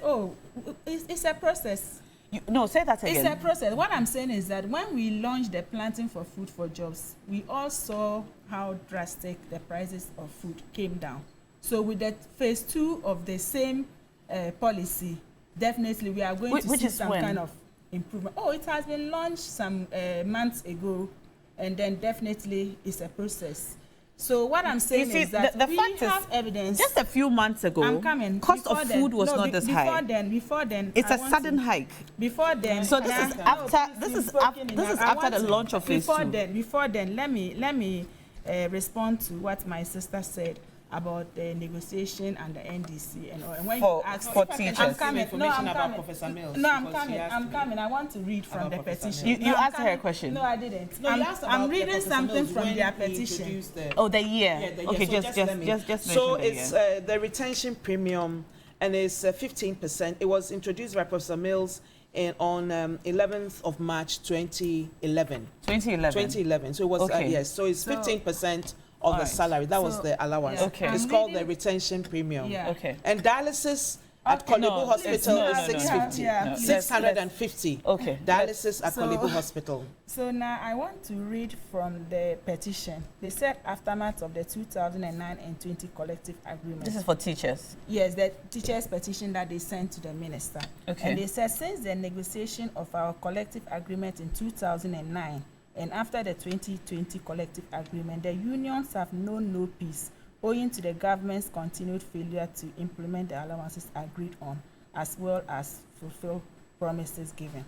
Speaker 7: it's a process.
Speaker 1: No, say that again.
Speaker 7: It's a process. What I'm saying is that when we launched the planting for food for jobs, we all saw how drastic the prices of food came down. So with the phase 2 of the same policy, definitely we are going to see some kind of improvement. Oh, it has been launched some months ago, and then definitely it's a process. So what I'm saying is that we have evidence.
Speaker 1: Just a few months ago,
Speaker 7: I'm coming.
Speaker 1: Cost of food was not this high.
Speaker 7: Before then,
Speaker 1: it's a sudden hike.
Speaker 7: Before then,
Speaker 1: so this is after the launch of phase 2.
Speaker 7: Before then, let me respond to what my sister said about the negotiation and the NDC and when you ask
Speaker 1: for teachers.
Speaker 7: I'm coming.
Speaker 8: About Professor Mills.
Speaker 7: No, I'm coming. I want to read from the petition.
Speaker 1: You asked her a question.
Speaker 7: No, I didn't.
Speaker 8: No,
Speaker 7: I'm reading something from their petition.
Speaker 1: The year.
Speaker 8: Yeah,
Speaker 1: okay,
Speaker 8: so
Speaker 1: just
Speaker 8: so it's the retention premium, and it's 15%. It was introduced by Professor Mills on 11th of March 2011. 2011. So it was yes. So it's 15%. Of the salary. That was the allowance.
Speaker 1: Okay.
Speaker 8: It's called the retention premium.
Speaker 7: Yeah.
Speaker 1: Okay.
Speaker 8: And dialysis at Kolebu Hospital is 650. 650.
Speaker 1: Okay.
Speaker 8: Dialysis at Kolebu Hospital.
Speaker 7: So now I want to read from the petition. They said aftermath of the 2009 and 20 collective agreement.
Speaker 1: This is for teachers.
Speaker 7: Yes, the teachers' petition that they sent to the minister.
Speaker 1: Okay.
Speaker 7: And they said since the negotiation of our collective agreement in 2009 and after the 2020 collective agreement, the unions have known no peace, owing to the government's continued failure to implement the allowances agreed on, as well as fulfill promises given.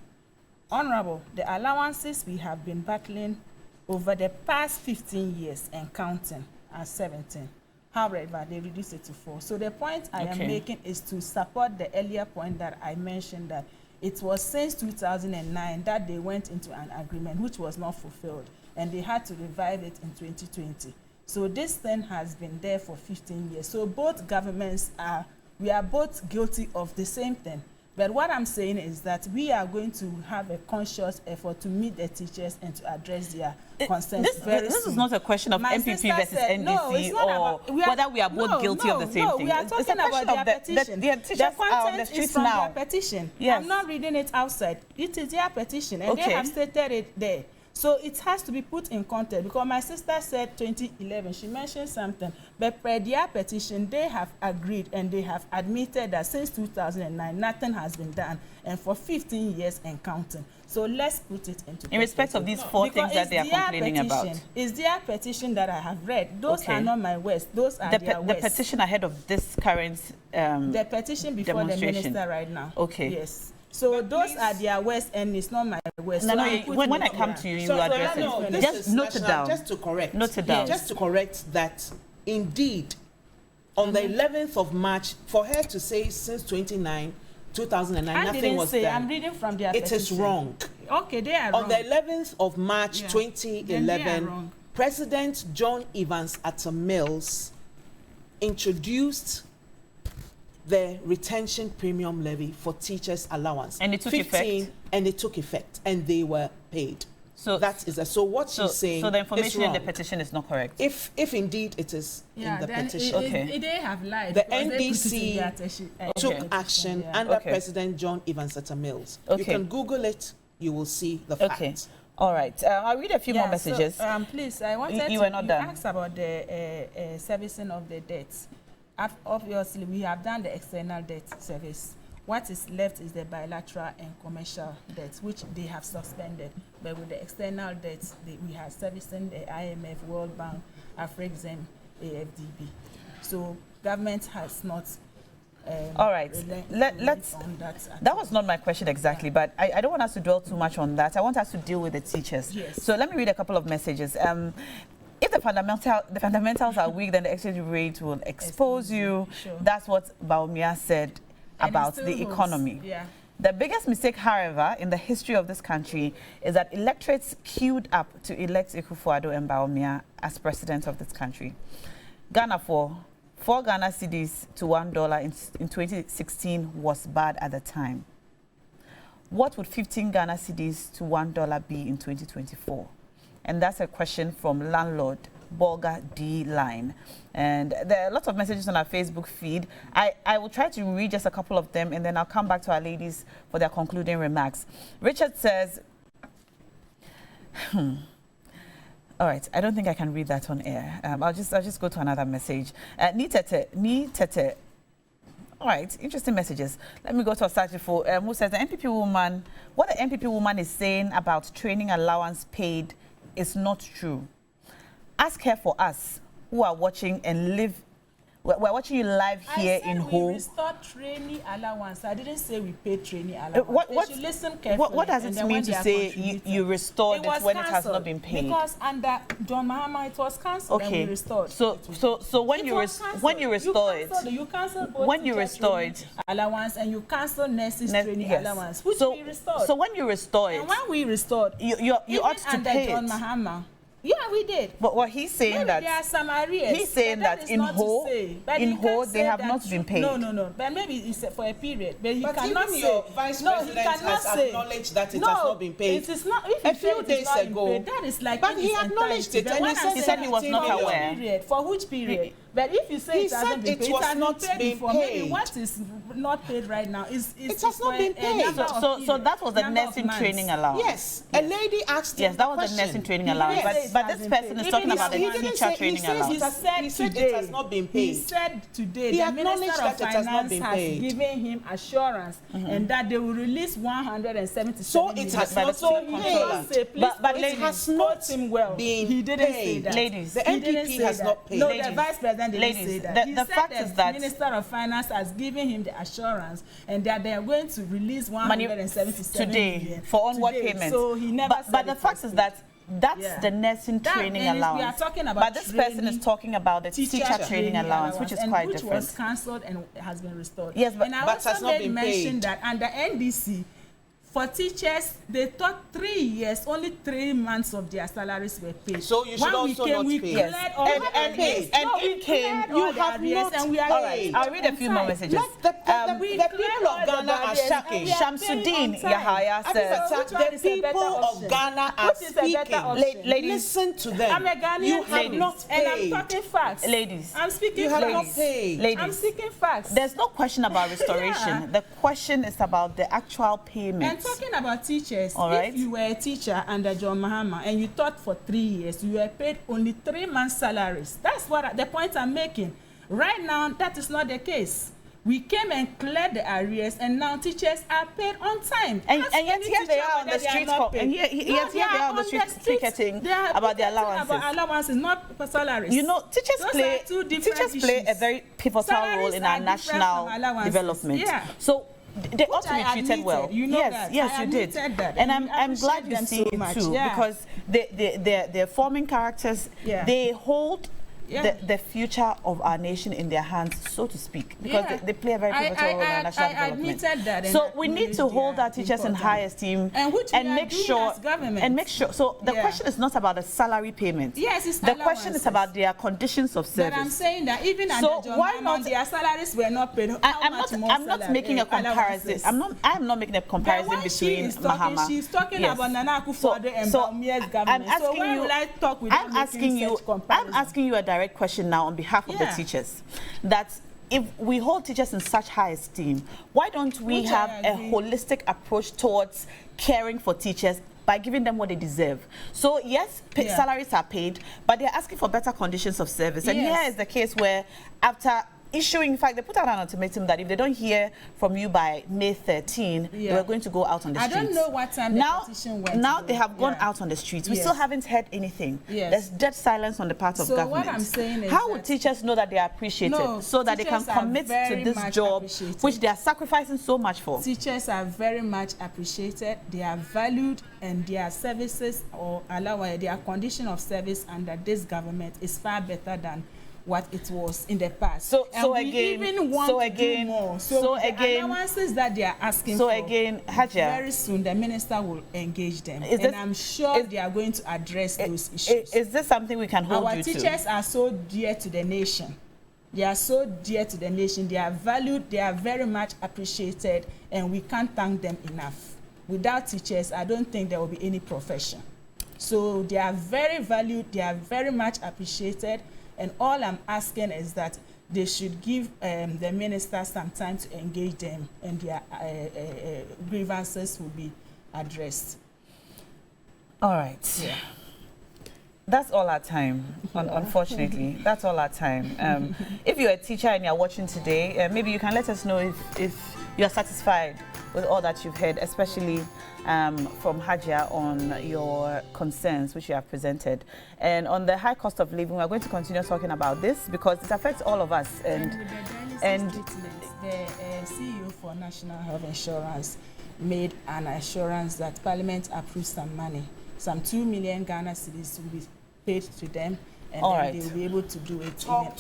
Speaker 7: Honorable, the allowances we have been battling over the past 15 years and counting are 17. However, they reduced it to 4. So the point I am making is to support the earlier point that I mentioned, that it was since 2009 that they went into an agreement which was not fulfilled, and they had to revive it in 2020. So this thing has been there for 15 years. So both governments we are both guilty of the same thing. But what I'm saying is that we are going to have a conscious effort to meet the teachers and to address their concerns very soon.
Speaker 1: This is not a question of MPP versus NDC or whether we are both guilty of the same thing.
Speaker 7: We are talking about their petition. The content is from their petition.
Speaker 1: Yes.
Speaker 7: I'm not reading it outside. It is their petition, and they have stated it there. So it has to be put in context, because my sister said 2011, she mentioned something, but per their petition, they have agreed and they have admitted that since 2009, nothing has been done, and for 15 years and counting. So let's put it into
Speaker 1: in respect of these 4 things that they are complaining about.
Speaker 7: It's their petition that I have read. Those are not my words. Those are their words.
Speaker 1: The petition ahead of this current
Speaker 7: the petition before the minister right now.
Speaker 1: Okay.
Speaker 7: Yes. So those are their worst, and it's not my worst.
Speaker 1: No,
Speaker 7: So
Speaker 1: no,
Speaker 7: I'm putting
Speaker 1: when I
Speaker 7: it
Speaker 1: come
Speaker 7: here.
Speaker 1: to you, you
Speaker 8: So,
Speaker 1: address
Speaker 8: no,
Speaker 1: it.
Speaker 8: this
Speaker 1: Just
Speaker 8: is
Speaker 1: note it
Speaker 8: national.
Speaker 1: down.
Speaker 8: Just to correct.
Speaker 1: Note it down.
Speaker 8: Just to correct that, indeed, on the 11th of March, for her to say since 2009,
Speaker 7: I
Speaker 8: nothing
Speaker 7: didn't
Speaker 8: was
Speaker 7: say.
Speaker 8: done.
Speaker 7: I'm reading from their
Speaker 8: It is
Speaker 7: petition.
Speaker 8: wrong.
Speaker 7: Okay, they are wrong.
Speaker 8: On the 11th of March
Speaker 7: Yeah.
Speaker 8: 2011,
Speaker 7: Then they are wrong.
Speaker 8: President John Evans Atta Mills introduced the retention premium levy for teachers' allowance.
Speaker 1: And it took effect?
Speaker 8: And it took effect, and they were paid.
Speaker 1: So
Speaker 8: that is so what she's saying.
Speaker 1: So the information
Speaker 8: is
Speaker 1: in the
Speaker 8: wrong.
Speaker 1: petition is not correct.
Speaker 8: If indeed it is
Speaker 7: Yeah,
Speaker 8: in the
Speaker 7: then
Speaker 8: petition.
Speaker 1: Okay.
Speaker 7: they have lied.
Speaker 8: The
Speaker 7: because they put it in
Speaker 8: NDC
Speaker 7: their petition,
Speaker 8: took
Speaker 7: petition,
Speaker 8: action
Speaker 7: yeah.
Speaker 8: under
Speaker 1: Okay.
Speaker 8: President John Evans Atta Mills. You
Speaker 1: Okay.
Speaker 8: can Google it, you will see the
Speaker 1: Okay.
Speaker 8: facts.
Speaker 1: All right. I'll read a few more messages.
Speaker 7: So, please, I wanted
Speaker 1: You
Speaker 7: to
Speaker 1: were not done.
Speaker 7: ask about the servicing of the debts. Obviously, we have done the external debt service. What is left is the bilateral and commercial debts, which they have suspended. But with the external debts, we have servicing the IMF, World Bank, Afrexim, AFDB. So government has not.
Speaker 1: All right. Let's.
Speaker 7: On
Speaker 1: That was not my question exactly, but I don't want us to dwell too much on that. I want us to deal with the teachers.
Speaker 7: Yes.
Speaker 1: So let me read a couple of messages. If the fundamentals are weak, then the exchange rate will expose you.
Speaker 7: Sure.
Speaker 1: That's what Baumia said
Speaker 7: And it
Speaker 1: about
Speaker 7: still
Speaker 1: the
Speaker 7: holds.
Speaker 1: economy.
Speaker 7: Yeah.
Speaker 1: The biggest mistake, however, in the history of this country is that electorates queued up to elect Akufo-Addo and Baumia as president of this country. Ghana for 4 Ghana cedis to $1 in 2016 was bad at the time. What would 15 Ghana cedis to $1 be in 2024? And that's a question from landlord Bolga D Line. And there are lots of messages on our Facebook feed. I will try to read just a couple of them, and then I'll come back to our ladies for their concluding remarks. Richard says, all right, I don't think I can read that on air. I'll just go to another message. Ni Tete. All right, interesting messages. Let me go to Osachifo, who says the NPP woman, what the NPP woman is saying about training allowance paid is not true. Ask her for us who are watching and live. We're watching you live here in Ho.
Speaker 7: We restored training allowance. I didn't say we paid training allowance.
Speaker 1: What
Speaker 7: They should listen carefully.
Speaker 1: what does
Speaker 7: and
Speaker 1: it
Speaker 7: then
Speaker 1: mean
Speaker 7: when
Speaker 1: to
Speaker 7: they are
Speaker 1: say
Speaker 7: contributing.
Speaker 1: you restored it
Speaker 7: was
Speaker 1: when it has
Speaker 7: cancelled
Speaker 1: not been paid?
Speaker 7: Because under John Mahama it was cancelled and
Speaker 1: Okay.
Speaker 7: we restored.
Speaker 1: So when you restore it,
Speaker 7: you cancel both
Speaker 1: when you
Speaker 7: teacher
Speaker 1: restore
Speaker 7: training
Speaker 1: it,
Speaker 7: allowance and you cancel nurses training
Speaker 1: yes.
Speaker 7: allowance, which
Speaker 1: So
Speaker 7: we restored.
Speaker 1: so when you restore it,
Speaker 7: and when we restored,
Speaker 1: you
Speaker 7: even
Speaker 1: ought to
Speaker 7: under
Speaker 1: pay
Speaker 7: John
Speaker 1: it.
Speaker 7: Mahama. Yeah, we did.
Speaker 1: But what he's saying
Speaker 7: Maybe
Speaker 1: that
Speaker 7: there are some arrears.
Speaker 1: he's saying
Speaker 7: but
Speaker 1: that
Speaker 7: is
Speaker 1: in
Speaker 7: not to
Speaker 1: Ho,
Speaker 7: say. But
Speaker 1: in
Speaker 7: you
Speaker 1: Ho
Speaker 7: can't
Speaker 1: they
Speaker 7: say
Speaker 1: have
Speaker 7: that
Speaker 1: not been paid.
Speaker 7: No. But maybe it's for a period. But he
Speaker 8: But
Speaker 7: cannot
Speaker 8: even
Speaker 7: say.
Speaker 8: your vice
Speaker 7: no, he
Speaker 8: president
Speaker 7: cannot
Speaker 8: has
Speaker 7: say.
Speaker 8: acknowledged that it
Speaker 7: no,
Speaker 8: has not been paid.
Speaker 7: It is not. If
Speaker 8: A
Speaker 7: he
Speaker 8: few
Speaker 7: said
Speaker 8: days
Speaker 7: it's not been
Speaker 8: ago.
Speaker 7: paid, that is like
Speaker 8: But he
Speaker 7: his
Speaker 8: acknowledged
Speaker 7: entirety.
Speaker 8: it,
Speaker 7: But
Speaker 8: and
Speaker 7: when
Speaker 8: he
Speaker 7: I
Speaker 8: said
Speaker 7: say
Speaker 1: he said he was
Speaker 7: that
Speaker 1: not
Speaker 7: for which
Speaker 1: aware.
Speaker 7: Period, for which period? But if you say
Speaker 8: He
Speaker 7: it hasn't
Speaker 8: said
Speaker 7: been
Speaker 8: it
Speaker 7: paid,
Speaker 8: was
Speaker 7: it has
Speaker 8: not
Speaker 7: been paid
Speaker 8: being
Speaker 7: before. Maybe
Speaker 8: paid.
Speaker 7: what is not paid right now is
Speaker 8: It has not been paid.
Speaker 1: So that was the nursing training allowance.
Speaker 8: Yes, a lady asked him
Speaker 1: Yes, that
Speaker 8: the
Speaker 1: was the
Speaker 8: question.
Speaker 1: nursing training
Speaker 7: He
Speaker 1: allowance.
Speaker 7: didn't say it
Speaker 1: But this
Speaker 7: hasn't
Speaker 1: person
Speaker 7: been
Speaker 1: is
Speaker 7: paid.
Speaker 1: talking
Speaker 7: Even
Speaker 1: about the
Speaker 7: he
Speaker 1: teacher
Speaker 7: didn't
Speaker 1: training allowance.
Speaker 8: He said it has not been
Speaker 7: He
Speaker 8: paid.
Speaker 7: said today
Speaker 8: He
Speaker 7: the
Speaker 8: acknowledged
Speaker 7: Minister of
Speaker 8: that it has not
Speaker 7: Finance
Speaker 8: been
Speaker 7: has
Speaker 8: paid.
Speaker 7: given him assurance and that they will release 177
Speaker 8: So it
Speaker 7: million.
Speaker 8: has
Speaker 1: But
Speaker 8: not
Speaker 1: the
Speaker 8: been
Speaker 1: team
Speaker 8: paid.
Speaker 1: controller.
Speaker 7: Say, please
Speaker 1: But
Speaker 7: quote
Speaker 8: it
Speaker 1: ladies,
Speaker 8: has
Speaker 7: quote
Speaker 8: not
Speaker 7: him well.
Speaker 8: been
Speaker 7: He didn't say
Speaker 8: paid.
Speaker 7: that.
Speaker 1: Ladies,
Speaker 8: The
Speaker 7: He didn't
Speaker 8: NPP
Speaker 7: say
Speaker 8: has
Speaker 7: that.
Speaker 8: not paid.
Speaker 7: No,
Speaker 1: Ladies,
Speaker 7: the Vice President didn't
Speaker 1: ladies,
Speaker 7: say that.
Speaker 1: the
Speaker 7: He said
Speaker 1: fact is that
Speaker 7: Minister of Finance has given him the assurance and that they are going to release 177
Speaker 1: today
Speaker 7: million
Speaker 1: for onward
Speaker 7: today.
Speaker 1: payments.
Speaker 7: So he never said
Speaker 1: but the
Speaker 7: it
Speaker 1: fact
Speaker 7: was
Speaker 1: is that that's
Speaker 7: Yeah.
Speaker 1: the nursing
Speaker 7: That
Speaker 1: training
Speaker 7: means we are
Speaker 1: allowance.
Speaker 7: talking about
Speaker 1: But this person
Speaker 7: training,
Speaker 1: is talking about the teacher training allowance, which is
Speaker 7: and
Speaker 1: quite
Speaker 7: which
Speaker 1: different.
Speaker 7: was cancelled and has been restored.
Speaker 1: Yes, but-
Speaker 7: and I
Speaker 8: but
Speaker 7: also
Speaker 8: has not
Speaker 7: made
Speaker 8: been
Speaker 7: mention
Speaker 8: paid.
Speaker 7: that under NDC, for teachers, they thought 3 years, only 3 months of their salaries were paid.
Speaker 8: So you should
Speaker 7: when
Speaker 8: also
Speaker 7: we came,
Speaker 8: not
Speaker 7: we
Speaker 8: pay.
Speaker 7: cleared
Speaker 8: Yes.
Speaker 7: all
Speaker 8: And-
Speaker 7: the
Speaker 8: and-
Speaker 7: arrears.
Speaker 8: and
Speaker 7: No,
Speaker 8: it
Speaker 7: we
Speaker 8: came,
Speaker 7: cleared
Speaker 8: you
Speaker 7: all the
Speaker 8: have
Speaker 7: arrears
Speaker 8: not
Speaker 7: and we are
Speaker 8: paid.
Speaker 7: paid
Speaker 1: I'll read a
Speaker 7: on
Speaker 1: few more
Speaker 7: time.
Speaker 1: messages.
Speaker 8: Let the
Speaker 7: We
Speaker 8: people
Speaker 7: cleared
Speaker 8: of
Speaker 7: all the
Speaker 8: Ghana are
Speaker 7: arrears and
Speaker 8: shaking.
Speaker 7: we are paying
Speaker 1: Shamsuddin
Speaker 7: on time.
Speaker 1: Yahaya
Speaker 8: Abisata,
Speaker 1: says,
Speaker 7: Which one
Speaker 8: the
Speaker 7: is a better
Speaker 8: people of
Speaker 7: option?
Speaker 8: Ghana are
Speaker 7: Which is a better
Speaker 8: speaking.
Speaker 7: option?
Speaker 1: Ladies,
Speaker 8: Listen to them.
Speaker 7: I'm a Ghanaian
Speaker 8: You have
Speaker 7: ladies,
Speaker 8: not
Speaker 7: and I'm
Speaker 8: paid.
Speaker 7: talking facts.
Speaker 1: ladies,
Speaker 7: I'm speaking
Speaker 8: You have
Speaker 7: facts.
Speaker 8: not paid.
Speaker 7: I'm
Speaker 1: ladies,
Speaker 7: speaking facts.
Speaker 1: there's no question about restoration.
Speaker 7: Yeah.
Speaker 1: The question is about the actual
Speaker 7: And
Speaker 1: payments.
Speaker 7: talking about teachers,
Speaker 1: All right.
Speaker 7: if you were a teacher under John Mahama and you taught for 3 years, you were paid only 3 months' salaries. That's what the point I'm making. Right now, that is not the case. We came and cleared the arrears, and now teachers are paid on time.
Speaker 1: And
Speaker 7: Ask
Speaker 1: yet
Speaker 7: any
Speaker 1: here they
Speaker 7: teacher
Speaker 1: are on the
Speaker 7: whether they are
Speaker 1: streets
Speaker 7: not
Speaker 1: co-
Speaker 7: paid.
Speaker 1: and yet here they are on the streets picketing
Speaker 7: They are
Speaker 1: about their
Speaker 7: picketing
Speaker 1: allowances.
Speaker 7: About allowances, not for salaries.
Speaker 1: You know, teachers
Speaker 7: Those
Speaker 1: play
Speaker 7: are two different
Speaker 1: a
Speaker 7: issues.
Speaker 1: very pivotal
Speaker 7: Salaries
Speaker 1: role in
Speaker 7: are
Speaker 1: our
Speaker 7: different
Speaker 1: national
Speaker 7: from allowances.
Speaker 1: development.
Speaker 7: Yeah.
Speaker 1: So they ought to be treated well.
Speaker 7: You know
Speaker 1: yes,
Speaker 7: that.
Speaker 1: yes, you did.
Speaker 7: That.
Speaker 1: And I'm glad you see it too, because they're forming characters.
Speaker 7: Yeah.
Speaker 1: They hold the future of our nation in their hands, so to speak, because they play a very pivotal role in our national development.
Speaker 7: That,
Speaker 1: so we need to hold our teachers in high esteem and make sure. So the question is not about the salary payment.
Speaker 7: Yes, it's
Speaker 1: the question is about their conditions of service.
Speaker 7: But I'm saying that even under John their salaries were not paid.
Speaker 1: I'm not making a comparison. I'm not making a comparison between Mahama.
Speaker 7: She's talking about Nana Akufo-Addo and Bawumia's government. I'm
Speaker 1: asking you a direct question now on behalf of the teachers, that if we hold teachers in such high esteem, why don't we have a holistic approach towards caring for teachers by giving them what they deserve? So yes, salaries are paid, but they're asking for better conditions of service. And here is the case where, after issuing, in fact, they put out an ultimatum that if they don't hear from you by May 13, they were going to go out on the streets.
Speaker 7: I don't know what time the petition went.
Speaker 1: Now they have gone out on the streets. We still haven't heard anything. There's dead silence on the part of government.
Speaker 7: So what I'm saying is,
Speaker 1: how would teachers know that they are appreciated, so that they can commit to this job which they are sacrificing so much for?
Speaker 7: Teachers are very much appreciated. They are valued, and their services their condition of service under this government is far better than what it was in the past. So again, allowances that they are asking for.
Speaker 1: Hajia,
Speaker 7: very soon the minister will engage them, and I'm sure they are going to address those issues.
Speaker 1: Is this something we can hold you to?
Speaker 7: Our teachers are so dear to the nation. They are so dear to the nation. They are valued. They are very much appreciated, and we can't thank them enough. Without teachers, I don't think there will be any profession. So they are very valued. They are very much appreciated. And all I'm asking is that they should give the minister some time to engage them, and their grievances will be addressed.
Speaker 1: All right. Yeah. That's all our time, unfortunately. That's all our time. If you're a teacher and you're watching today, maybe you can let us know if you're satisfied with all that you've heard, especially from Hajia on your concerns which you have presented. And on the high cost of living, we're going to continue talking about this because it affects all of us. And
Speaker 7: the CEO for National Health Insurance made an assurance that Parliament approved some money. Some 2 million Ghana cedis will be paid to them, and then they will be able to do it.
Speaker 8: Talk.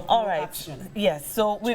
Speaker 1: All right. Action. Yes. So we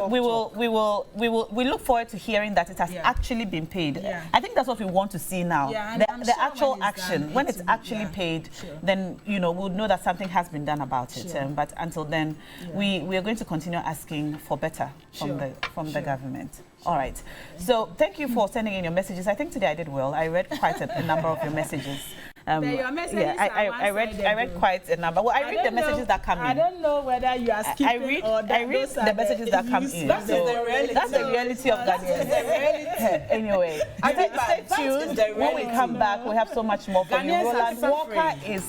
Speaker 1: look forward to hearing that it has actually been paid. Yeah. I think that's what we want to see now.
Speaker 7: Yeah,
Speaker 1: the actual action. When it's actually paid, then we'll know that something has been done about it. But until then, we are going to continue asking for better from the government. All right. So thank you for sending in your messages. I think today I did well. I read quite a number of your messages.
Speaker 7: Your messages
Speaker 1: I read quite a number. Well, I read the messages that come in.
Speaker 7: I don't know whether you are skipping
Speaker 1: I read the messages that come in. That's the reality of Ghanaians. Anyway, stay tuned. When we come back, we have so much more for you. Roland Walker is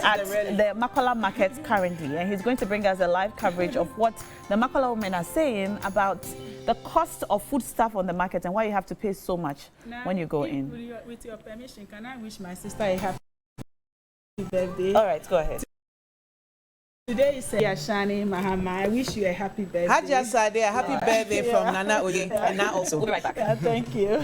Speaker 1: at the Makola market currently, and he's going to bring us a live coverage of what the Makola women are saying about the cost of foodstuff on the market and why you have to pay so much when you go in.
Speaker 7: With your permission, can I wish my sister a happy birthday?
Speaker 1: All right, go ahead.
Speaker 7: Today is Yashani Mahama. I wish you a happy birthday.
Speaker 8: Hajia Sade, a happy birthday from Nana Odi. And now also.
Speaker 7: Thank you.